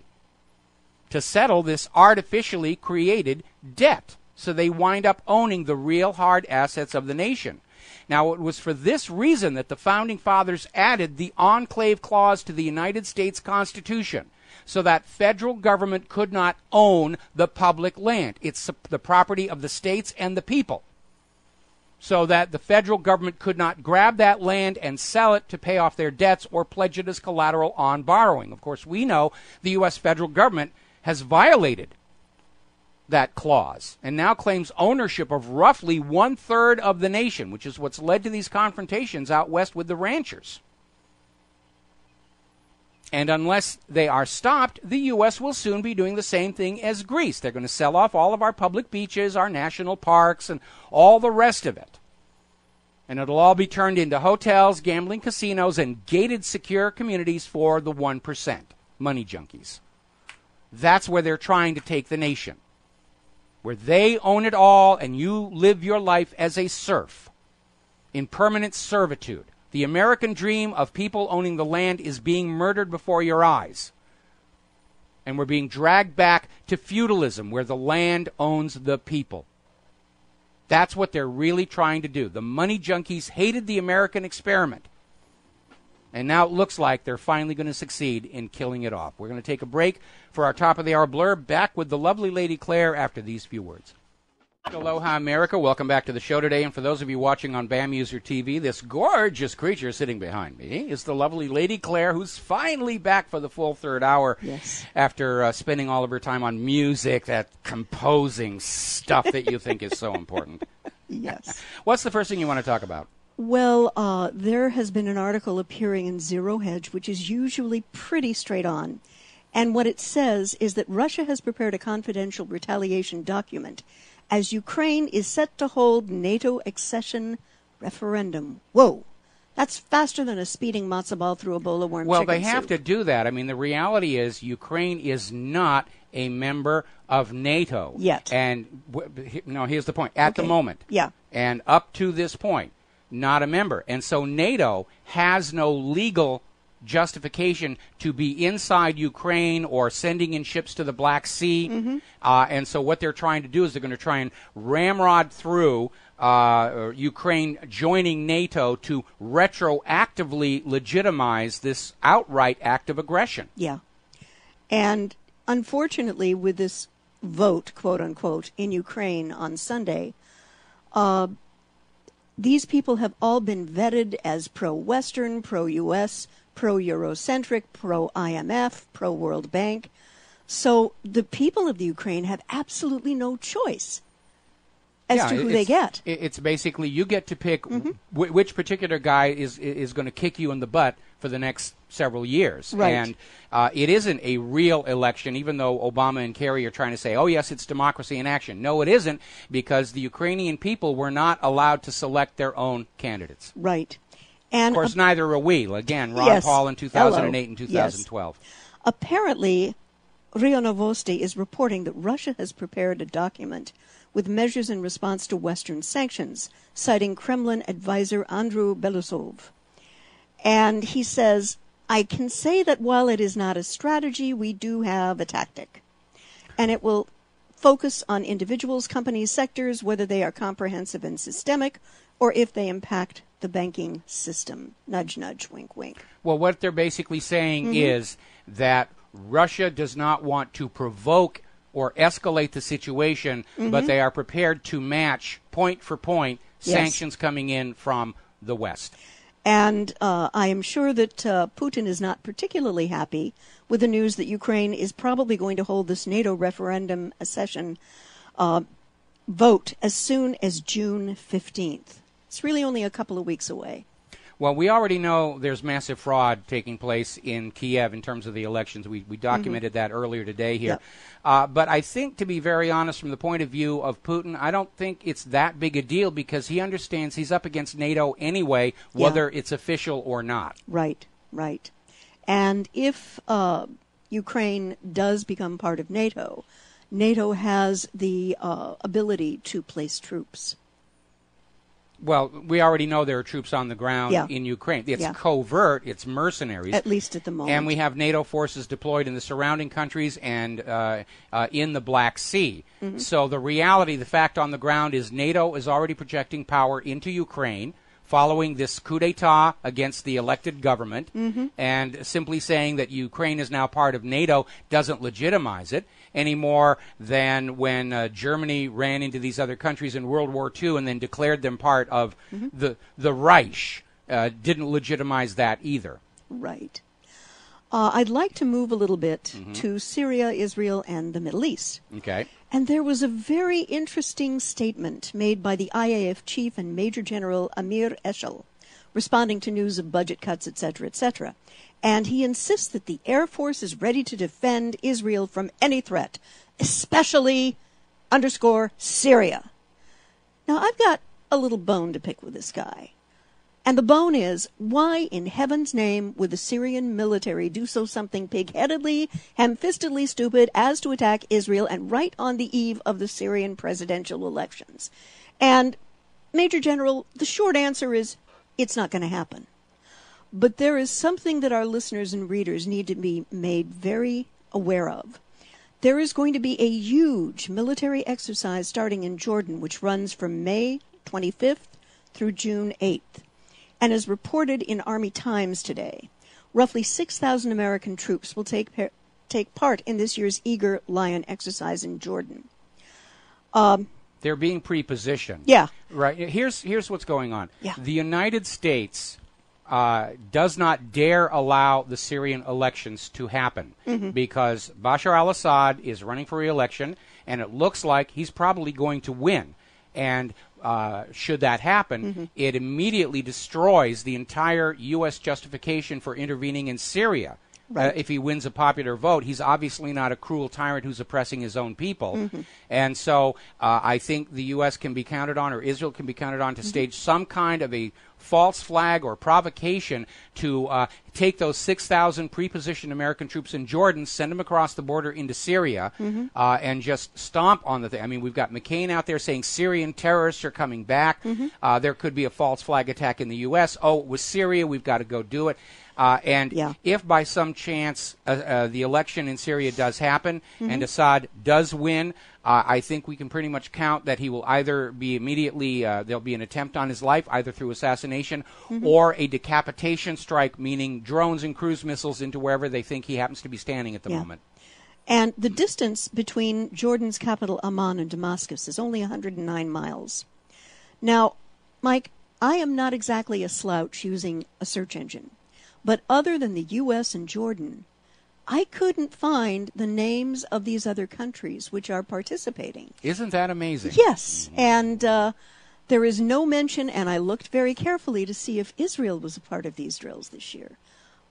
to settle this artificially created debt. So they wind up owning the real hard assets of the nation. Now, it was for this reason that the Founding Fathers added the Enclave Clause to the United States Constitution, so that federal government could not own the public land. It's the property of the states and the people, so that the federal government could not grab that land and sell it to pay off their debts or pledge it as collateral on borrowing. Of course, we know the U.S. federal government has violated that clause and now claims ownership of roughly 1/3 of the nation, which is what's led to these confrontations out west with the ranchers. And unless they are stopped, the U.S. will soon be doing the same thing as Greece. They're going to sell off all of our public beaches, our national parks, and all the rest of it. And it'll all be turned into hotels, gambling casinos, and gated secure communities for the 1%, money junkies. That's where they're trying to take the nation, where they own it all and you live your life as a serf in permanent servitude. The American dream of people owning the land is being murdered before your eyes. And we're being dragged back to feudalism, where the land owns the people. That's what they're really trying to do. The money junkies hated the American experiment. And now it looks like they're finally going to succeed in killing it off. We're going to take a break for our top of the hour blurb. Back with the lovely Lady Claire after these few words. Aloha, America. Welcome back to the show today. And for those of you watching on BAM User TV, this gorgeous creature sitting behind me is the lovely Lady Claire, who's finally back for the full third hour. Yes. After spending all of her time on music, that composing stuff that you think is so important. Yes. What's the first thing you want to talk about? Well, there has been an article appearing in Zero Hedge, which is usually pretty straight on. And what it says is that Russia has prepared a confidential retaliation document as Ukraine is set to hold NATO accession referendum. Whoa. That's faster than a speeding matzo ball through a bowl of warm chicken soup. Well, they have to do that. I mean, the reality is Ukraine is not a member of NATO. Yet. And, no, here's the point. At the moment. Yeah. And up to this point, not a member. And so NATO has no legal justification to be inside Ukraine or sending in ships to the Black Sea. Mm-hmm. And so what they're trying to do is they're going to try and ramrod through Ukraine joining NATO to retroactively legitimize this outright act of aggression. Yeah. And unfortunately, with this vote, quote unquote, in Ukraine on Sunday, these people have all been vetted as pro-Western, pro-U.S., pro-Eurocentric, pro-IMF, pro-World Bank. So the people of the Ukraine have absolutely no choice as to who they get. It's basically you get to pick which particular guy is going to kick you in the butt for the next several years. Right. And it isn't a real election, even though Obama and Kerry are trying to say, oh, yes, it's democracy in action. No, it isn't, because the Ukrainian people were not allowed to select their own candidates. Right. And of course, neither are we. Again, Ron Paul in 2008 and 2012. Yes. Apparently, RIA Novosti is reporting that Russia has prepared a document with measures in response to Western sanctions, citing Kremlin advisor Andrew Belousov. And he says, I can say that while it is not a strategy, we do have a tactic. And it will focus on individuals, companies, sectors, whether they are comprehensive and systemic, or if they impact the banking system. Nudge, nudge, wink, wink. Well, what they're basically saying is that Russia does not want to provoke or escalate the situation, but they are prepared to match point for point sanctions coming in from the West. And I am sure that Putin is not particularly happy with the news that Ukraine is probably going to hold this NATO referendum session vote as soon as June 15th. It's really only a couple of weeks away. Well, we already know there's massive fraud taking place in Kiev in terms of the elections. We documented that earlier today here. Yep. But I think, to be very honest, from the point of view of Putin, I don't think it's that big a deal because he understands he's up against NATO anyway, whether it's official or not. Right. And if Ukraine does become part of NATO, NATO has the ability to place troops. Well, we already know there are troops on the ground in Ukraine. It's covert. It's mercenaries. At least at the moment. And we have NATO forces deployed in the surrounding countries and in the Black Sea. Mm-hmm. So the reality, the fact on the ground is NATO is already projecting power into Ukraine following this coup d'etat against the elected government, and simply saying that Ukraine is now part of NATO doesn't legitimize it any more than when Germany ran into these other countries in World War II and then declared them part of the Reich. Didn't legitimize that either. Right. I'd like to move a little bit to Syria, Israel, and the Middle East. Okay. And there was a very interesting statement made by the IAF chief and Major General Amir Eshel, responding to news of budget cuts, etc., etc. And he insists that the Air Force is ready to defend Israel from any threat, especially, Syria. Now, I've got a little bone to pick with this guy. And the bone is, why in heaven's name would the Syrian military do something pig-headedly, ham-fistedly stupid as to attack Israel and right on the eve of the Syrian presidential elections? And, Major General, the short answer is, it's not going to happen. But there is something that our listeners and readers need to be made very aware of. There is going to be a huge military exercise starting in Jordan, which runs from May 25th through June 8th. And as reported in Army Times today, roughly 6,000 American troops will take part in this year's Eager Lion exercise in Jordan. They're being pre-positioned. Yeah. Right. Here's what's going on. Yeah. The United States does not dare allow the Syrian elections to happen because Bashar al-Assad is running for re-election, and it looks like he's probably going to win. And should that happen, it immediately destroys the entire U.S. justification for intervening in Syria. Right. If he wins a popular vote, he's obviously not a cruel tyrant who's oppressing his own people. And so I think the U.S. can be counted on, or Israel can be counted on, to stage some kind of a false flag or provocation to take those 6,000 pre-positioned American troops in Jordan, send them across the border into Syria, and just stomp on the thing. I mean, we've got McCain out there saying Syrian terrorists are coming back. There could be a false flag attack in the U.S. Oh, it was Syria. We've got to go do it. If by some chance the election in Syria does happen and Assad does win, I think we can pretty much count that he will either be immediately, there'll be an attempt on his life, either through assassination or a decapitation strike, meaning drones and cruise missiles into wherever they think he happens to be standing at the moment. And the distance between Jordan's capital Amman and Damascus is only 109 miles. Now, Mike, I am not exactly a slouch using a search engine. But other than the U.S. and Jordan, I couldn't find the names of these other countries which are participating. Isn't that amazing? Yes. And there is no mention, and I looked very carefully to see if Israel was a part of these drills this year.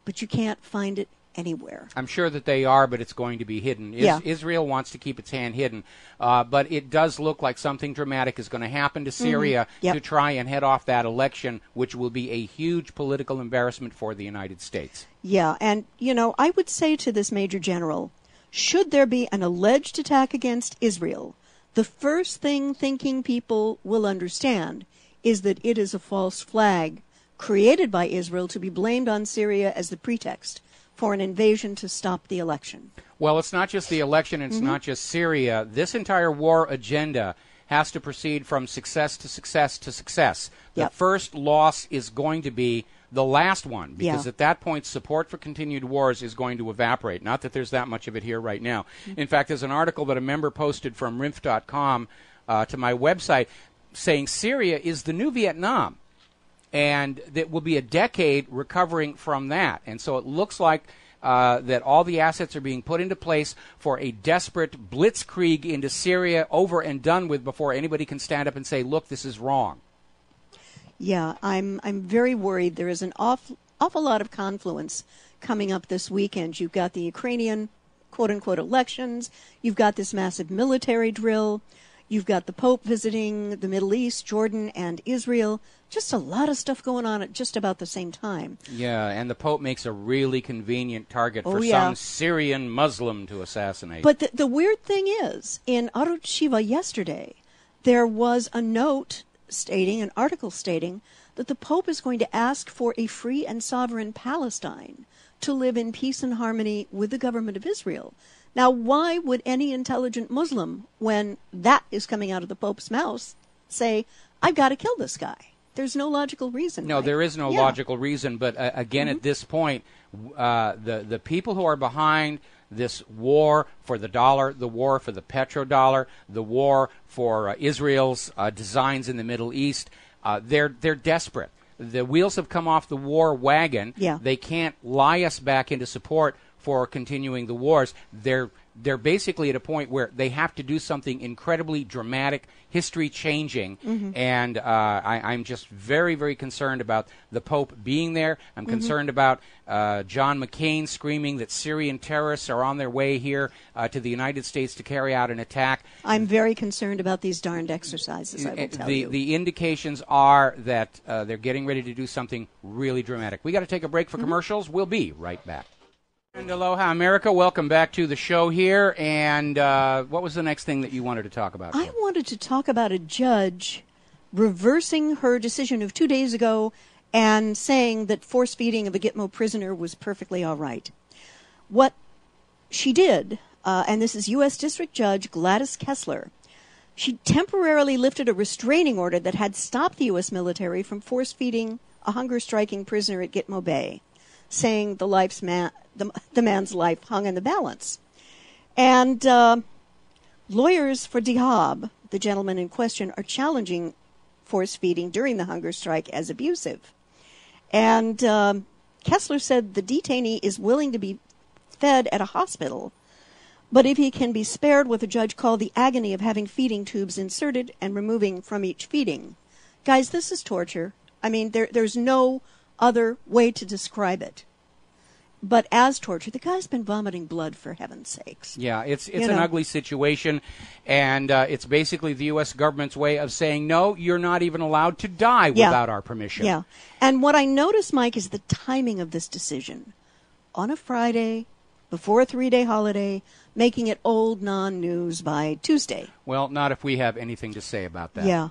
But you can't find it anywhere. I'm sure that they are, but it's going to be hidden. Israel wants to keep its hand hidden. But it does look like something dramatic is going to happen to Syria to try and head off that election, which will be a huge political embarrassment for the United States. Yeah, and, I would say to this Major General, should there be an alleged attack against Israel, the first thing thinking people will understand is that it is a false flag created by Israel to be blamed on Syria as the pretext for an invasion to stop the election. Well, it's not just the election, it's not just Syria. This entire war agenda has to proceed from success to success to success. The first loss is going to be the last one, because at that point, support for continued wars is going to evaporate. Not that there's that much of it here right now. In fact, there's an article that a member posted from RINF.com to my website saying Syria is the new Vietnam. and it will be a decade recovering from that. And so it looks like that all the assets are being put into place for a desperate blitzkrieg into Syria, over and done with before anybody can stand up and say, look, this is wrong. Yeah, I'm very worried. There is an awful lot of confluence coming up this weekend. You've got the Ukrainian quote-unquote elections. You've got this massive military drill. You've got the Pope visiting the Middle East, Jordan, and Israel. Just a lot of stuff going on at just about the same time. Yeah, and the Pope makes a really convenient target for some Syrian Muslim to assassinate. But the weird thing is, in Arut Shiva yesterday, there was a note stating, an article stating, that the Pope is going to ask for a free and sovereign Palestine to live in peace and harmony with the government of Israel. Now, why would any intelligent Muslim, when that is coming out of the Pope's mouth, say, I've got to kill this guy? There's no logical reason. No, right? There is no logical reason. But again, at this point, the people who are behind this war for the dollar, the war for the petrodollar, the war for Israel's designs in the Middle East, they're desperate. The wheels have come off the war wagon. Yeah. They can't lie us back into support for continuing the wars. They're basically at a point where they have to do something incredibly dramatic, history-changing, and I'm just very, very concerned about the Pope being there. I'm concerned about John McCain screaming that Syrian terrorists are on their way here to the United States to carry out an attack. I'm very concerned about these darned exercises, I will tell you. The indications are that they're getting ready to do something really dramatic. We got to take a break for commercials. We'll be right back. And aloha, America. Welcome back to the show here. And what was the next thing that you wanted to talk about? I wanted to talk about a judge reversing her decision of 2 days ago and saying that force feeding of a Gitmo prisoner was perfectly all right. What she did, and this is U.S. District Judge Gladys Kessler, she temporarily lifted a restraining order that had stopped the U.S. military from force feeding a hunger-striking prisoner at Gitmo Bay, saying the man's life hung in the balance. And lawyers for Dihab, the gentleman in question, are challenging force feeding during the hunger strike as abusive. And Kessler said the detainee is willing to be fed at a hospital, but if he can be spared what the judge called the agony of having feeding tubes inserted and removing from each feeding. Guys, this is torture. I mean, there's no other way to describe it. But as torture, the guy's been vomiting blood, for heaven's sakes. Yeah, it's an ugly situation, and it's basically the U.S. government's way of saying, no, you're not even allowed to die without our permission. Yeah, and what I noticed, Mike, is the timing of this decision. On a Friday, before a 3-day holiday, making it old non-news by Tuesday. Well, not if we have anything to say about that. Yeah,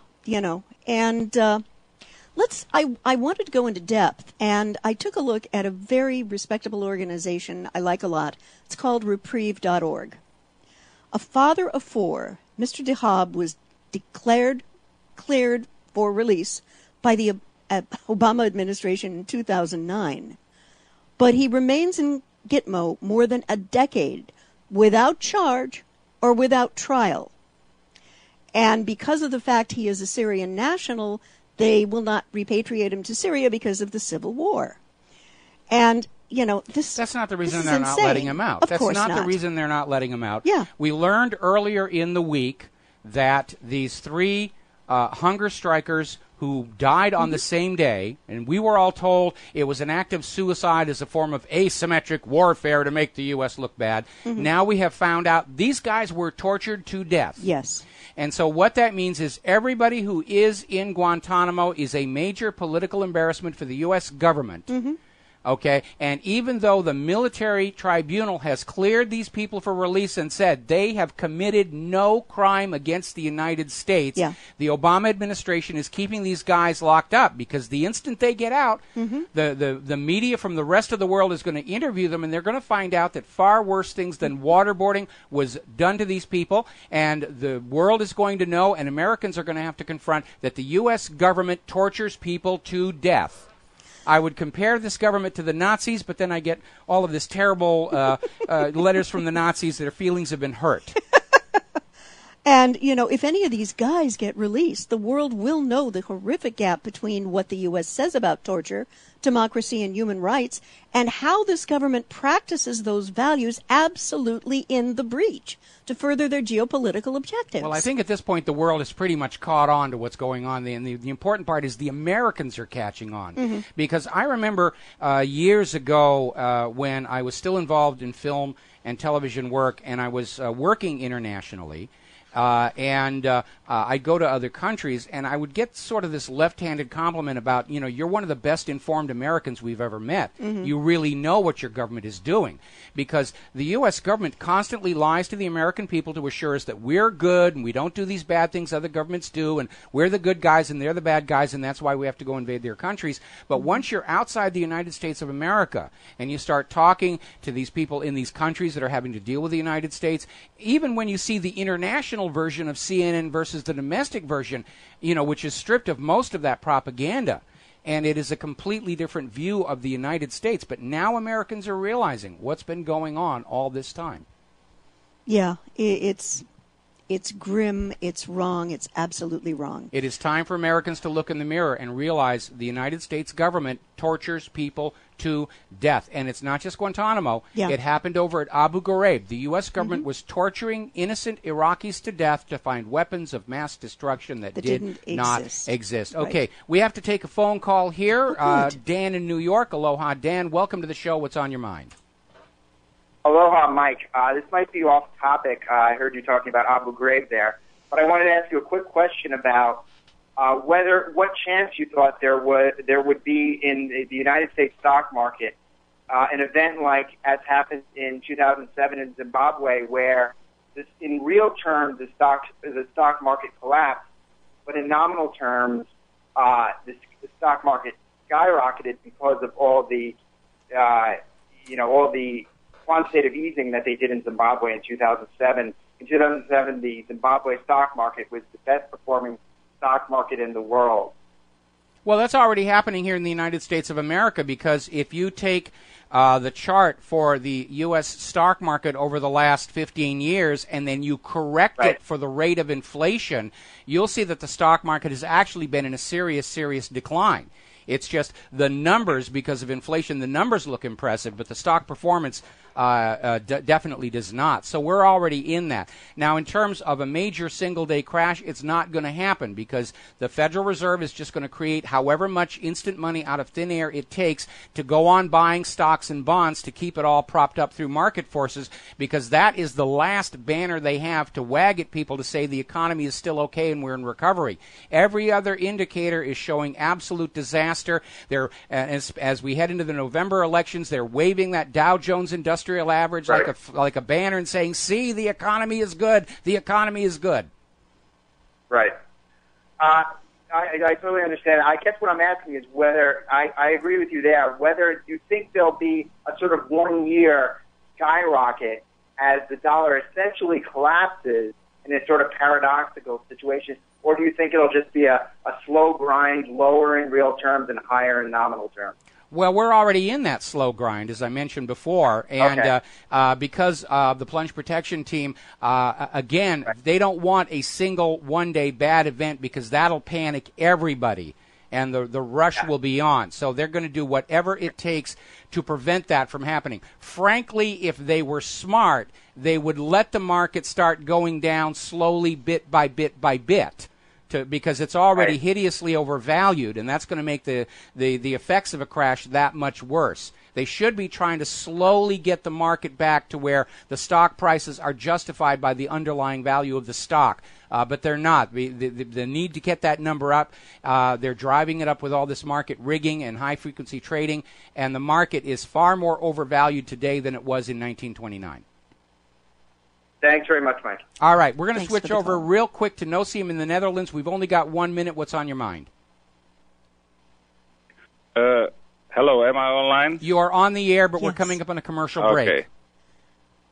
and I wanted to go into depth, and I took a look at a very respectable organization I like a lot. It's called Reprieve.org. A father of 4, Mr. Dihab was cleared for release by the Obama administration in 2009. But he remains in Gitmo more than a decade without charge or without trial. And because of the fact he is a Syrian national, they will not repatriate him to Syria because of the civil war. And, that's not the reason they're not letting him out. That's not the reason they're not letting him out. Yeah. We learned earlier in the week that these 3 hunger strikers who died on the same day, and we were all told it was an act of suicide as a form of asymmetric warfare to make the U.S. look bad. Now we have found out these guys were tortured to death. Yes. And so what that means is everybody who is in Guantanamo is a major political embarrassment for the U.S. government. Okay? And even though the military tribunal has cleared these people for release and said they have committed no crime against the United States, the Obama administration is keeping these guys locked up because the instant they get out, the media from the rest of the world is going to interview them, and they're going to find out that far worse things than waterboarding was done to these people, and the world is going to know, and Americans are going to have to confront that the U.S. government tortures people to death. I would compare this government to the Nazis, but then I get all of this terrible letters from the Nazis that their feelings have been hurt. And, if any of these guys get released, the world will know the horrific gap between what the U.S. says about torture, democracy, and human rights, and how this government practices those values absolutely in the breach to further their geopolitical objectives. Well, I think at this point the world is pretty much caught on to what's going on. And the important part is the Americans are catching on. Mm-hmm. Because I remember years ago when I was still involved in film and television work, and I was working internationally, I'd go to other countries, and I would get sort of this left-handed compliment about, you're one of the best informed Americans we've ever met. Mm-hmm. You really know what your government is doing. Because the U.S. government constantly lies to the American people to assure us that we're good and we don't do these bad things other governments do, and we're the good guys and they're the bad guys, and that's why we have to go invade their countries. But once you're outside the United States of America and you start talking to these people in these countries that are having to deal with the United States, even when you see the international version of CNN versus the domestic version, which is stripped of most of that propaganda, and it is a completely different view of the United States. But now Americans are realizing what's been going on all this time. Yeah, it's grim, it's wrong, it's absolutely wrong. It is time for Americans to look in the mirror and realize the United States government tortures people to death. And it's not just Guantanamo. Yeah. It happened over at Abu Ghraib. The U.S. government was torturing innocent Iraqis to death to find weapons of mass destruction that did not exist. Right. Okay, we have to take a phone call here. Good. Dan in New York. Aloha, Dan. Welcome to the show. What's on your mind? Aloha, Mike. This might be off topic. I heard you talking about Abu Ghraib there, but I wanted to ask you a quick question about what chance you thought there would be in the United States stock market, an event like as happened in 2007 in Zimbabwe, where in real terms the stock market collapsed, but in nominal terms the stock market skyrocketed because of all the quantitative easing that they did in Zimbabwe in 2007. In 2007, the Zimbabwe stock market was the best performing stock market in the world. Well, that's already happening here in the United States of America, because if you take the chart for the U.S. stock market over the last 15 years and then you correct it for the rate of inflation, you'll see that the stock market has actually been in a serious decline. It's just the numbers, because of inflation, the numbers look impressive, but the stock performance definitely does not. So we're already in that. Now, in terms of a major single-day crash, it's not going to happen, because the Federal Reserve is just going to create however much instant money out of thin air it takes to go on buying stocks and bonds to keep it all propped up through market forces, because that is the last banner they have to wag at people to say the economy is still okay and we're in recovery. Every other indicator is showing absolute disaster. They're, as we head into the November elections, they're waving that Dow Jones Industrial Average like a banner and saying, "See, the economy is good. The economy is good." Right. I totally understand. I guess what I'm asking is whether I agree with you there. Whether you think there'll be a sort of 1 year skyrocket as the dollar essentially collapses in a sort of paradoxical situation, or do you think it'll just be a slow grind, lower in real terms and higher in nominal terms? Well, we're already in that slow grind, as I mentioned before, and because the plunge protection team, again, they don't want a single one-day bad event, because that'll panic everybody, and the rush will be on. So they're going to do whatever it takes to prevent that from happening. Frankly, if they were smart, they would let the market start going down slowly, bit by bit by bit. Because it's already hideously overvalued, and that's going to make the effects of a crash that much worse. They should be trying to slowly get the market back to where the stock prices are justified by the underlying value of the stock, but they're not. The need to get that number up, they're driving it up with all this market rigging and high-frequency trading, and the market is far more overvalued today than it was in 1929. Thanks very much, Mike. All right, we're going to switch over real quick to Nosim in the Netherlands. We've only got 1 minute. What's on your mind? Hello, am I online? You are on the air, but we're coming up on a commercial break.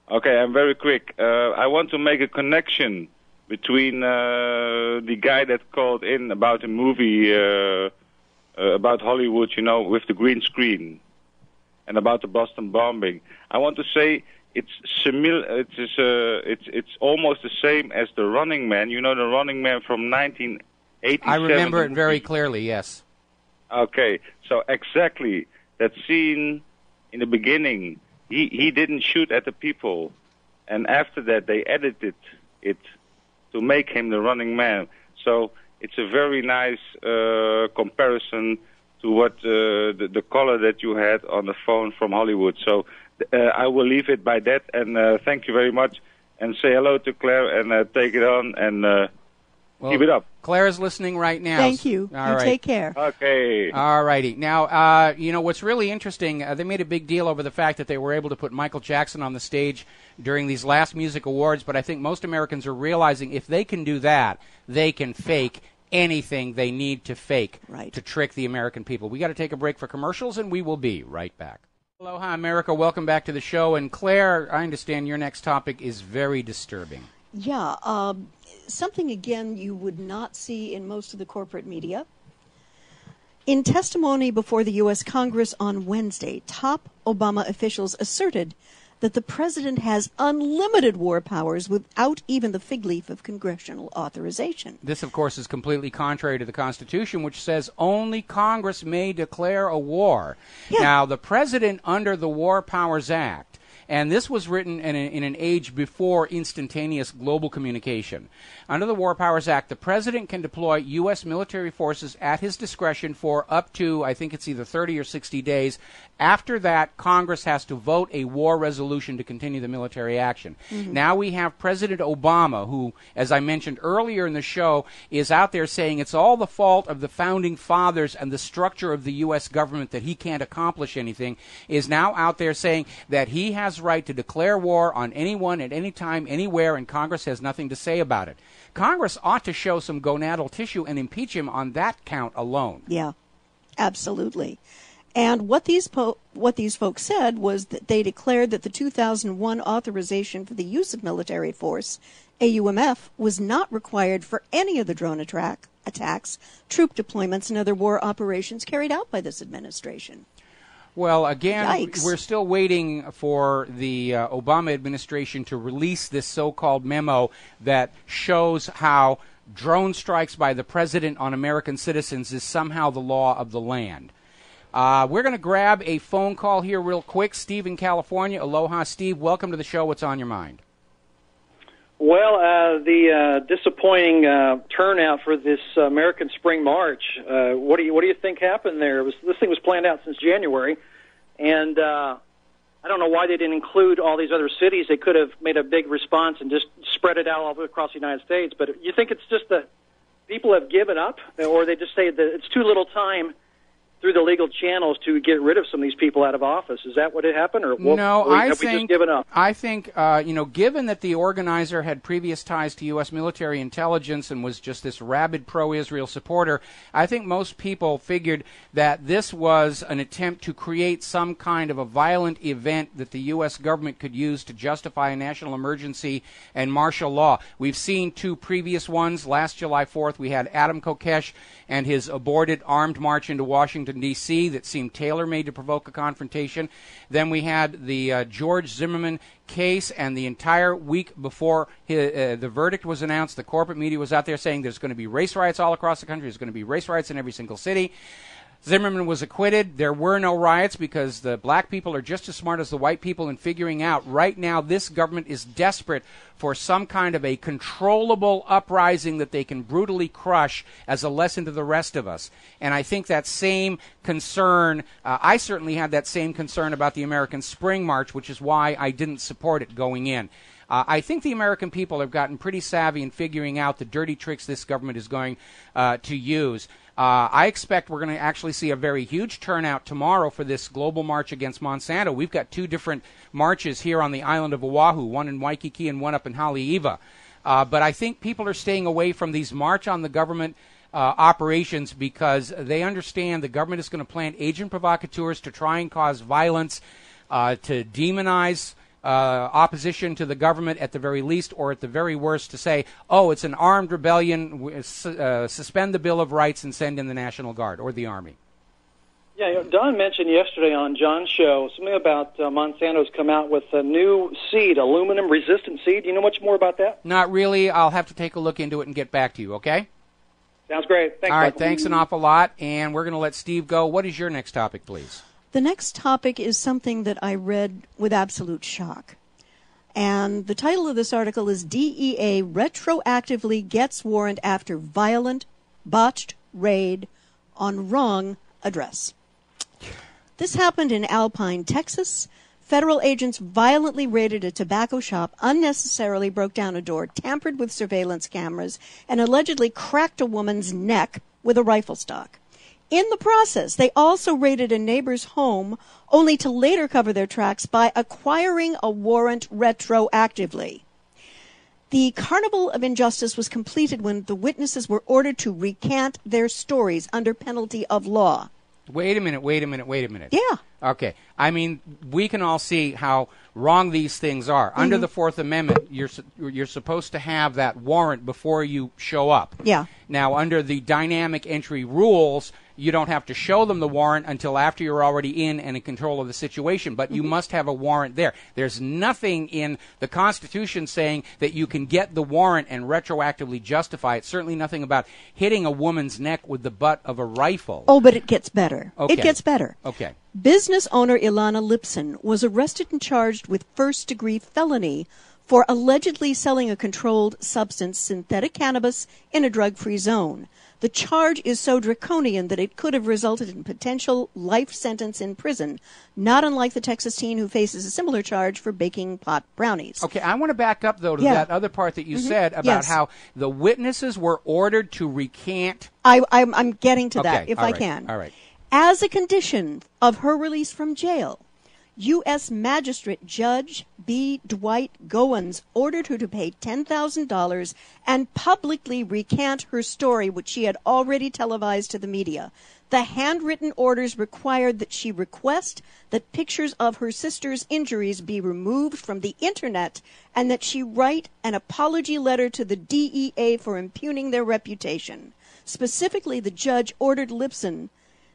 Okay, I'm very quick. I want to make a connection between the guy that called in about a movie about Hollywood, with the green screen, and about the Boston bombing. I want to say, it's almost the same as the Running Man. You know, the Running Man from 1987. I remember it very clearly. Yes. Okay, so exactly that scene in the beginning. He didn't shoot at the people, and after that they edited it to make him the Running Man. So it's a very nice comparison to what the caller that you had on the phone from Hollywood. So I will leave it by that, and thank you very much, and say hello to Claire, and take it on, and keep it up. Claire is listening right now. Thank you. All right. Take care. Okay. All righty. Now, what's really interesting, they made a big deal over the fact that they were able to put Michael Jackson on the stage during these last music awards, but I think most Americans are realizing if they can do that, they can fake anything they need to fake to trick the American people. We got to take a break for commercials, and we will be right back. Aloha, America. Welcome back to the show. And Claire, I understand your next topic is very disturbing. Yeah, something, again, you would not see in most of the corporate media. In testimony before the U.S. Congress on Wednesday, top Obama officials asserted that the president has unlimited war powers without even the fig leaf of congressional authorization. This, of course, is completely contrary to the Constitution, which says only Congress may declare a war. Yeah. Now, the president, under the War Powers Act, and this was written in an age before instantaneous global communication. Under the War Powers Act, the president can deploy U.S. military forces at his discretion for up to, I think it's either 30 or 60 days. After that, Congress has to vote a war resolution to continue the military action. Mm-hmm. Now we have President Obama, who, as I mentioned earlier in the show, is out there saying it's all the fault of the founding fathers and the structure of the U.S. government that he can't accomplish anything, is now out there saying that he has right to declare war on anyone at any time, anywhere, and Congress has nothing to say about it. Congress ought to show some gonadal tissue and impeach him on that count alone. Yeah, absolutely. And what these folks said was that they declared that the 2001 authorization for the use of military force, AUMF, was not required for any of the drone attacks, troop deployments, and other war operations carried out by this administration. Well, again, Yikes. We're still waiting for the Obama administration to release this so-called memo that shows how drone strikes by the president on American citizens is somehow the law of the land. We're going to grab a phone call here real quick. Steve in California. Aloha, Steve. Welcome to the show. What's on your mind? Well, the disappointing turnout for this American Spring March. What do you think happened there? This thing was planned out since January, and I don't know why they didn't include all these other cities. They could have made a big response and just spread it out all across the United States. But you think it's just that people have given up, or they just say that it's too little time through the legal channels to get rid of some of these people out of office? Is that what had happened, or have we just given up? I think, given that the organizer had previous ties to U.S. military intelligence and was just this rabid pro-Israel supporter, I think most people figured that this was an attempt to create some kind of a violent event that the U.S. government could use to justify a national emergency and martial law. We've seen two previous ones. Last July 4th, we had Adam Kokesh and his aborted armed march into Washington, D.C. that seemed tailor-made to provoke a confrontation. Then we had the George Zimmerman case, and the entire week before the verdict was announced, the corporate media was out there saying there's going to be race riots all across the country. There's going to be race riots in every single city. Zimmerman was acquitted. There were no riots because the black people are just as smart as the white people in figuring out right now this government is desperate for some kind of a controllable uprising that they can brutally crush as a lesson to the rest of us. And I think that same concern, I certainly had that same concern about the American Spring March, which is why I didn't support it going in. I think the American people have gotten pretty savvy in figuring out the dirty tricks this government is going to use. I expect we're going to actually see a very huge turnout tomorrow for this global march against Monsanto. We've got two different marches here on the island of Oahu, one in Waikiki and one up in Haleiwa. But I think people are staying away from these march on the government operations because they understand the government is going to plant agent provocateurs to try and cause violence, to demonize opposition to the government at the very least, or at the very worst to say, oh, it's an armed rebellion, suspend the Bill of Rights and send in the National Guard or the Army. Yeah, Don mentioned yesterday on John's show something about Monsanto's come out with a new seed, aluminum-resistant seed. Do you know much more about that? Not really. I'll have to take a look into it and get back to you, okay? Sounds great. Thanks, All right, Michael. thanks an awful lot, and we're going to let Steve go. What is your next topic, please? The next topic is something that I read with absolute shock. And the title of this article is DEA Retroactively Gets Warrant After Violent, Botched Raid on Wrong Address. This happened in Alpine, Texas. Federal agents violently raided a tobacco shop, unnecessarily broke down a door, tampered with surveillance cameras, and allegedly cracked a woman's neck with a rifle stock. In the process, they also raided a neighbor's home, only to later cover their tracks by acquiring a warrant retroactively. The carnival of injustice was completed when the witnesses were ordered to recant their stories under penalty of law. Wait a minute. Yeah. Okay. I mean, we can all see how wrong these things are. Under the Fourth Amendment, you're supposed to have that warrant before you show up. Yeah. Now, under the dynamic entry rules, you don't have to show them the warrant until after you're already in and in control of the situation, but you must have a warrant there. There's nothing in the Constitution saying that you can get the warrant and retroactively justify it. Certainly nothing about hitting a woman's neck with the butt of a rifle. Oh, but it gets better. Okay. It gets better. Okay. Business owner Ilana Lipson was arrested and charged with first-degree felony for allegedly selling a controlled substance, synthetic cannabis, in a drug-free zone. The charge is so draconian that it could have resulted in potential life sentence in prison, not unlike the Texas teen who faces a similar charge for baking pot brownies. Okay, I want to back up, though, to that other part that you said about how the witnesses were ordered to recant. I'm getting to that, Okay, if all I right, can. all right. As a condition of her release from jail, U.S. Magistrate Judge B. Dwight Goins ordered her to pay $10,000 and publicly recant her story, which she had already televised to the media. The handwritten orders required that she request that pictures of her sister's injuries be removed from the Internet and that she write an apology letter to the DEA for impugning their reputation. Specifically, the judge ordered Lipson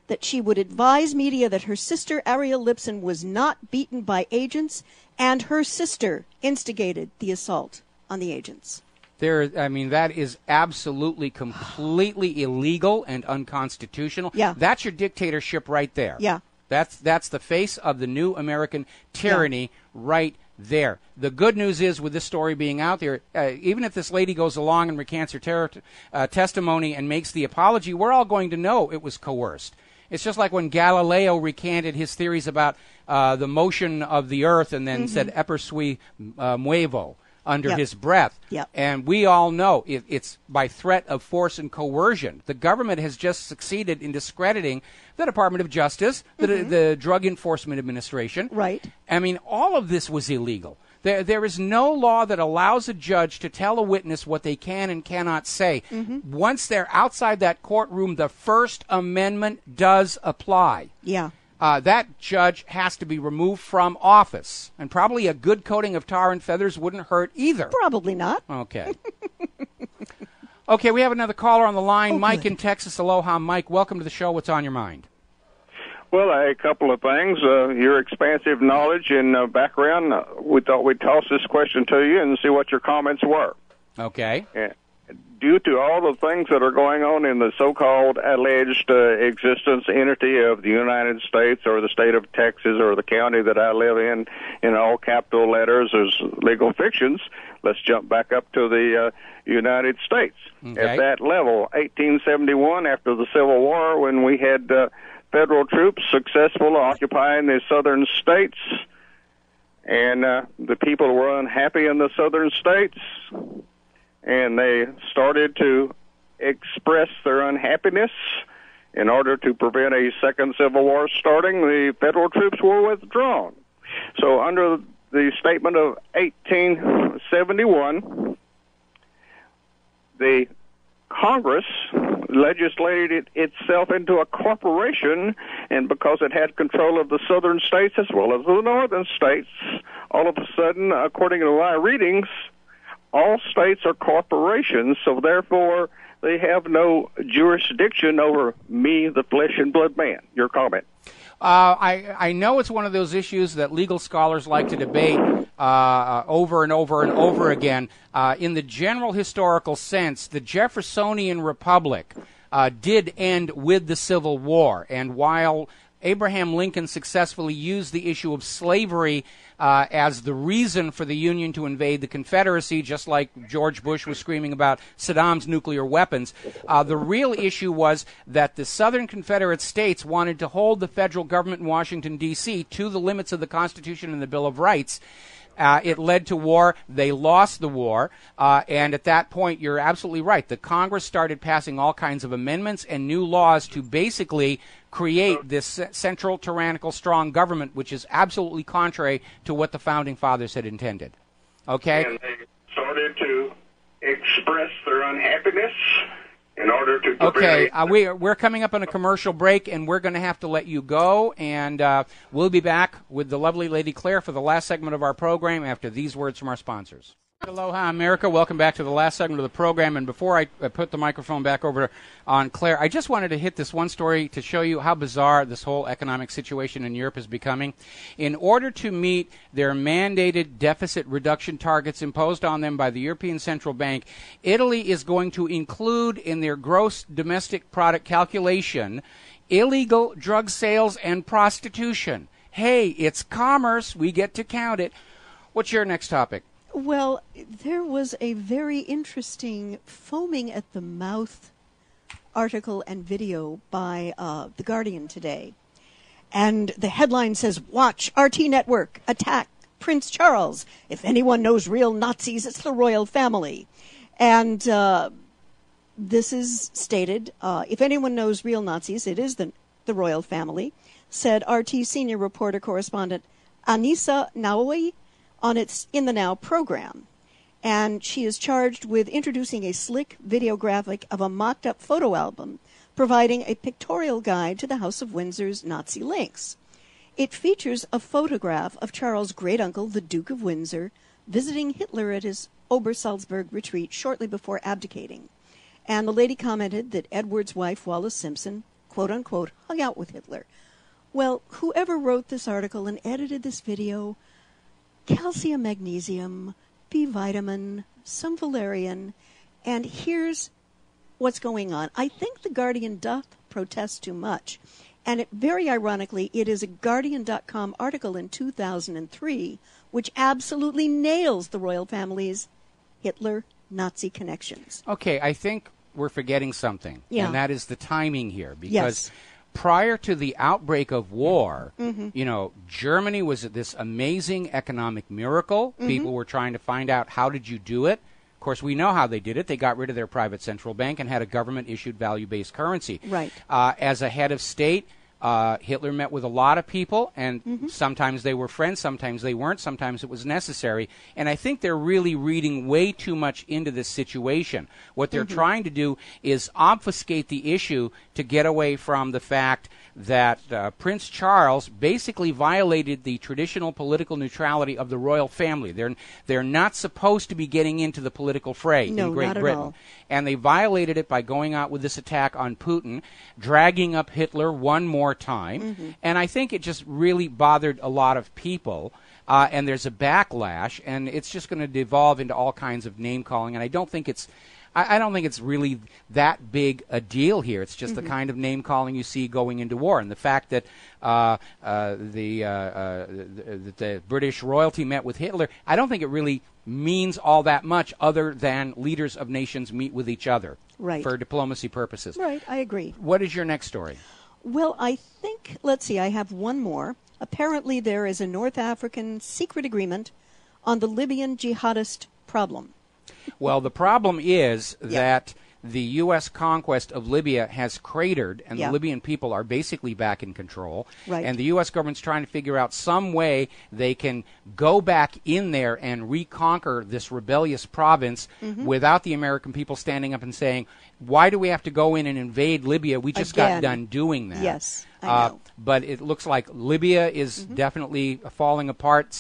that she would advise media that her sister, Ariel Lipson, was not beaten by agents, and her sister instigated the assault on the agents. That is absolutely, completely illegal and unconstitutional. Yeah. That's your dictatorship right there. Yeah. That's the face of the new American tyranny right there. The good news is, with this story being out there, even if this lady goes along and recants her testimony and makes the apology, we're all going to know it was coerced. It's just like when Galileo recanted his theories about the motion of the earth and then said "Eper sui muevo" under his breath. Yep. And we all know it's by threat of force and coercion. The government has just succeeded in discrediting the Department of Justice, the Drug Enforcement Administration. Right. I mean, all of this was illegal. There is no law that allows a judge to tell a witness what they can and cannot say. Once they're outside that courtroom, the First Amendment does apply. Yeah. That judge has to be removed from office. And probably a good coating of tar and feathers wouldn't hurt either. Probably not. Okay. Okay, we have another caller on the line. Oh, Mike good. in Texas. Aloha, Mike. Welcome to the show. What's on your mind? Well, a couple of things. Your expansive knowledge and background, we thought we'd toss this question to you and see what your comments were. Okay. Due to all the things that are going on in the so-called alleged existence entity of the United States or the state of Texas or the county that I live in all capital letters as legal fictions, let's jump back up to the United States. Okay. At that level, 1871, after the Civil War, when we had federal troops successful occupying the southern states, and the people were unhappy in the southern states, and they started to express their unhappiness. In order to prevent a second Civil War starting, the federal troops were withdrawn. So under the statement of 1871, the Congress legislated itself into a corporation, and because it had control of the southern states as well as the northern states, all of a sudden, according to my readings, all states are corporations, so therefore they have no jurisdiction over me, the flesh and blood man. Your comment. I know it's one of those issues that legal scholars like to debate over and over and over again. In the general historical sense, the Jeffersonian Republic did end with the Civil War, and while Abraham Lincoln successfully used the issue of slavery as the reason for the Union to invade the Confederacy, just like George Bush was screaming about Saddam's nuclear weapons. The real issue was that the Southern Confederate States wanted to hold the federal government in Washington, D.C. to the limits of the Constitution and the Bill of Rights. It led to war. They lost the war. And at that point, you're absolutely right. The Congress started passing all kinds of amendments and new laws to basically create this central tyrannical strong government, which is absolutely contrary to what the Founding Fathers had intended. Okay? And they started to express their unhappiness in order to prepare. Okay, we're coming up on a commercial break, and we're going to have to let you go, and we'll be back with the lovely Lady Claire for the last segment of our program after these words from our sponsors. Aloha, America. Welcome back to the last segment of the program, and before I put the microphone back over on Claire, I just wanted to hit this one story to show you how bizarre this whole economic situation in Europe is becoming. In order to meet their mandated deficit reduction targets imposed on them by the European Central Bank, Italy is going to include in their gross domestic product calculation illegal drug sales and prostitution. Hey, it's commerce. We get to count it. What's your next topic? Well, there was a very interesting foaming at the mouth article and video by The Guardian today. And the headline says, "Watch RT Network attack Prince Charles. If anyone knows real Nazis, it's the royal family." And this is stated, if anyone knows real Nazis, it is the royal family, said RT senior reporter correspondent Anissa Naoui on its In the Now program. And she is charged with introducing a slick video graphic of a mocked-up photo album, providing a pictorial guide to the House of Windsor's Nazi links. It features a photograph of Charles' great-uncle, the Duke of Windsor, visiting Hitler at his Obersalzberg retreat shortly before abdicating. And the lady commented that Edward's wife, Wallis Simpson, quote-unquote, hung out with Hitler. Well, whoever wrote this article and edited this video, calcium, magnesium, B vitamin, some valerian, and here's what's going on. I think The Guardian doth protest too much, and very ironically, it is a Guardian.com article in 2003 which absolutely nails the royal family's Hitler-Nazi connections. Okay, I think we're forgetting something, and that is the timing here, because yes. Prior to the outbreak of war, Germany was this amazing economic miracle. People were trying to find out, how did you do it? Of course, we know how they did it. They got rid of their private central bank and had a government-issued value-based currency. Right. As a head of state, Hitler met with a lot of people, and sometimes they were friends, sometimes they weren't, sometimes it was necessary. And I think they're really reading way too much into this situation. What they're trying to do is obfuscate the issue to get away from the fact that Prince Charles basically violated the traditional political neutrality of the royal family. They're not supposed to be getting into the political fray in Great not Britain. At all. And they violated it by going out with this attack on Putin, dragging up Hitler one more time. And I think it just really bothered a lot of people. And there's a backlash, and it's just going to devolve into all kinds of name-calling. And I don't think it's really that big a deal here. It's just the kind of name-calling you see going into war. And the fact that the British royalty met with Hitler, I don't think it really means all that much other than leaders of nations meet with each other for diplomacy purposes. Right, I agree. What is your next story? Well, I think, let's see, I have one more. Apparently there is a North African secret agreement on the Libyan jihadist problem. Well, the problem is that the U.S. conquest of Libya has cratered, and the Libyan people are basically back in control. Right. And the U.S. government's trying to figure out some way they can go back in there and reconquer this rebellious province without the American people standing up and saying, why do we have to go in and invade Libya? We just got done doing that. Yes, I know. But it looks like Libya is definitely falling apart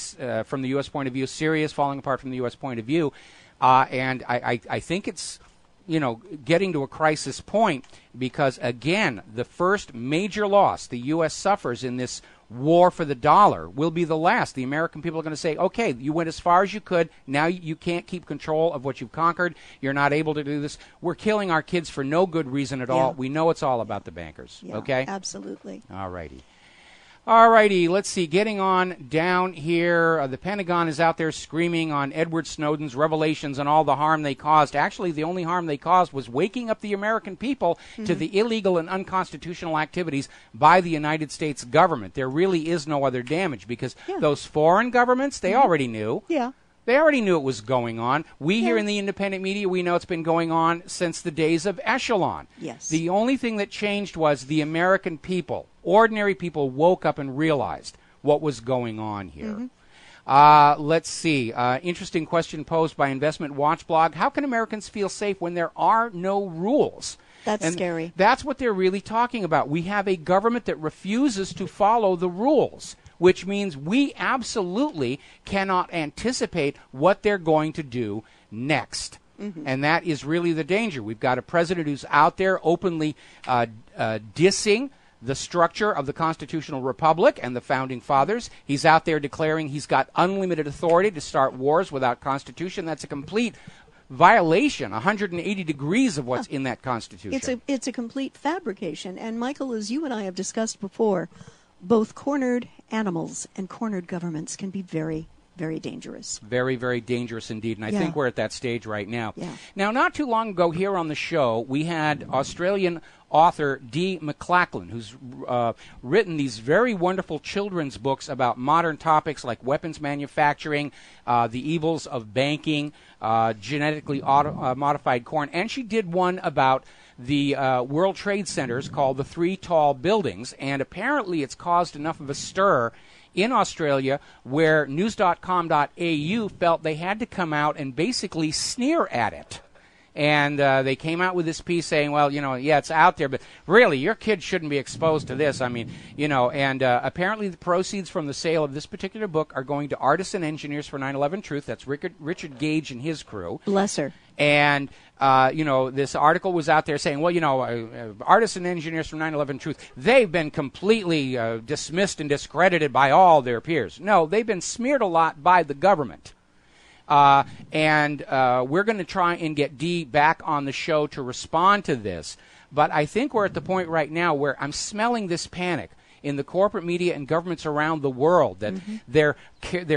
from the U.S. point of view. Syria is falling apart from the U.S. point of view. And I think it's getting to a crisis point because, again, the first major loss the U.S. suffers in this war for the dollar will be the last. The American people are going to say, okay, you went as far as you could. Now you can't keep control of what you've conquered. You're not able to do this. We're killing our kids for no good reason at all. We know it's all about the bankers. Yeah, okay? Absolutely. All righty. All righty, let's see. Getting on down here, the Pentagon is out there screaming on Edward Snowden's revelations and all the harm they caused. Actually, the only harm they caused was waking up the American people to the illegal and unconstitutional activities by the United States government. There really is no other damage because those foreign governments, they already knew. Yeah. They already knew it was going on. We here in the independent media, we know it's been going on since the days of Echelon. Yes. The only thing that changed was the American people, ordinary people, woke up and realized what was going on here. Let's see. Interesting question posed by Investment Watch blog. How can Americans feel safe when there are no rules? That's scary. That's what they're really talking about. We have a government that refuses to follow the rules, which means we absolutely cannot anticipate what they're going to do next. And that is really the danger. We've got a president who's out there openly dissing the structure of the constitutional republic and the founding fathers. He's out there declaring he's got unlimited authority to start wars without constitution. That's a complete violation, 180 degrees of what's in that constitution. It's a complete fabrication. And Michael, as you and I have discussed before, both cornered animals and cornered governments can be very, very dangerous. Very, very dangerous indeed. And I think we're at that stage right now. Yeah. Now, not too long ago here on the show, we had Australian author Dee McLachlan, who's written these very wonderful children's books about modern topics like weapons manufacturing, the evils of banking, genetically modified corn. And she did one about the World Trade Centers called The Three Tall Buildings, and apparently it's caused enough of a stir in Australia where news.com.au felt they had to come out and basically sneer at it. And they came out with this piece saying, well, it's out there, but really, your kids shouldn't be exposed to this. I mean, and apparently the proceeds from the sale of this particular book are going to Artisan Engineers for 9/11 Truth. That's Richard Gage and his crew. Bless her. And, this article was out there saying, well, Artisan Engineers from 9/11 Truth, they've been completely dismissed and discredited by all their peers. No, they've been smeared a lot by the government. And we're going to try and get Dee back on the show to respond to this. But I think we're at the point right now where I'm smelling this panic in the corporate media and governments around the world that their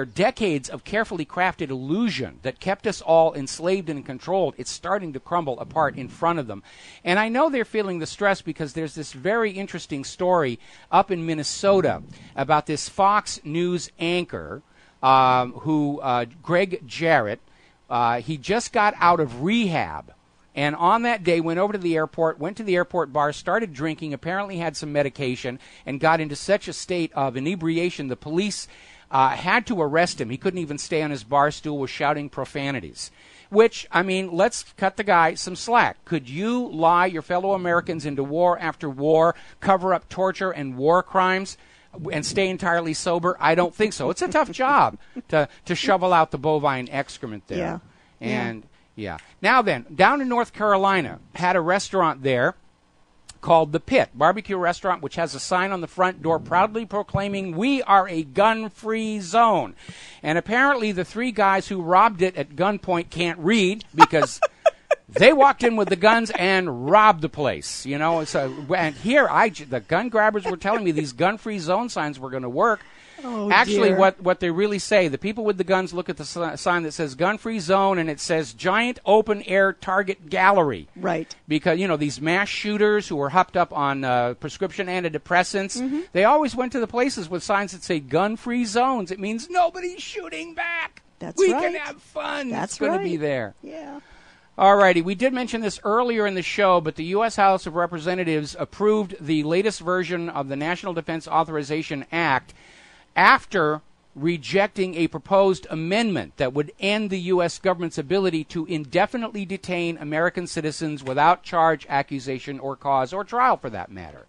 decades of carefully crafted illusion that kept us all enslaved and controlled, it's starting to crumble apart in front of them. And I know they're feeling the stress because there's this very interesting story up in Minnesota about this Fox News anchor Greg Jarrett, he just got out of rehab. And on that day, went over to the airport, went to the airport bar, started drinking, apparently had some medication, and got into such a state of inebriation, the police had to arrest him. He couldn't even stay on his bar stool, was shouting profanities. Which, I mean, let's cut the guy some slack. Could you lie your fellow Americans into war after war, cover up torture and war crimes, and stay entirely sober? I don't think so. It's a tough job to shovel out the bovine excrement there. Yeah. And now then, down in North Carolina, had a restaurant there called The Pit, barbecue restaurant, which has a sign on the front door proudly proclaiming, "We are a gun-free zone." And apparently the three guys who robbed it at gunpoint can't read because they walked in with the guns and robbed the place, So, and here, the gun grabbers were telling me these gun-free zone signs were going to work. Oh, actually, dear. what they really say, the people with the guns look at the sign that says gun-free zone, and it says giant open-air target gallery. Right. Because, these mass shooters who were hopped up on prescription antidepressants, they always went to the places with signs that say gun-free zones. It means nobody's shooting back. That's we right. can have fun. That's it's going to right. be there. Yeah. All righty. We did mention this earlier in the show, but the U.S. House of Representatives approved the latest version of the National Defense Authorization Act after rejecting a proposed amendment that would end the U.S. government's ability to indefinitely detain American citizens without charge, accusation, or cause, or trial for that matter.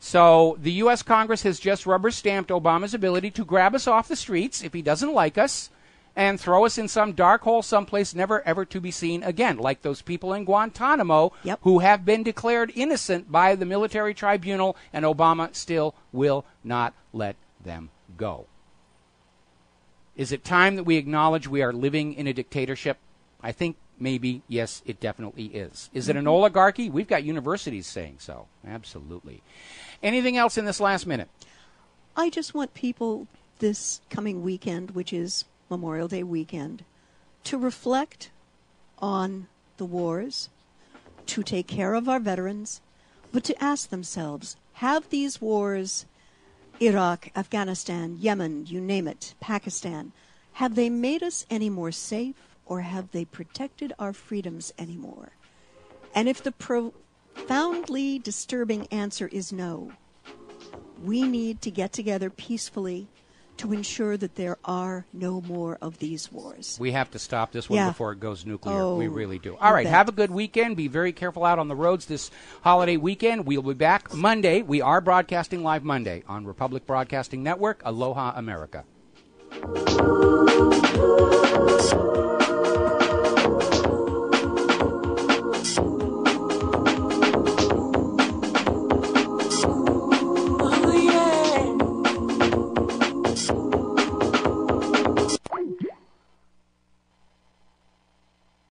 So the U.S. Congress has just rubber-stamped Obama's ability to grab us off the streets if he doesn't like us and throw us in some dark hole someplace never ever to be seen again, like those people in Guantanamo who have been declared innocent by the military tribunal, and Obama still will not let them go. Is it time that we acknowledge we are living in a dictatorship? I think maybe, yes, it definitely is. Is it an oligarchy? We've got universities saying so. Absolutely. Anything else in this last minute? I just want people this coming weekend, which is Memorial Day weekend, to reflect on the wars, to take care of our veterans, but to ask themselves, have these wars, Iraq, Afghanistan, Yemen, you name it, Pakistan, have they made us any more safe, or have they protected our freedoms anymore? And if the profoundly disturbing answer is no, we need to get together peacefully to ensure that there are no more of these wars. We have to stop this one before it goes nuclear. Oh, we really do. All right, have a good weekend. Be very careful out on the roads this holiday weekend. We'll be back Monday. We are broadcasting live Monday on Republic Broadcasting Network. Aloha, America.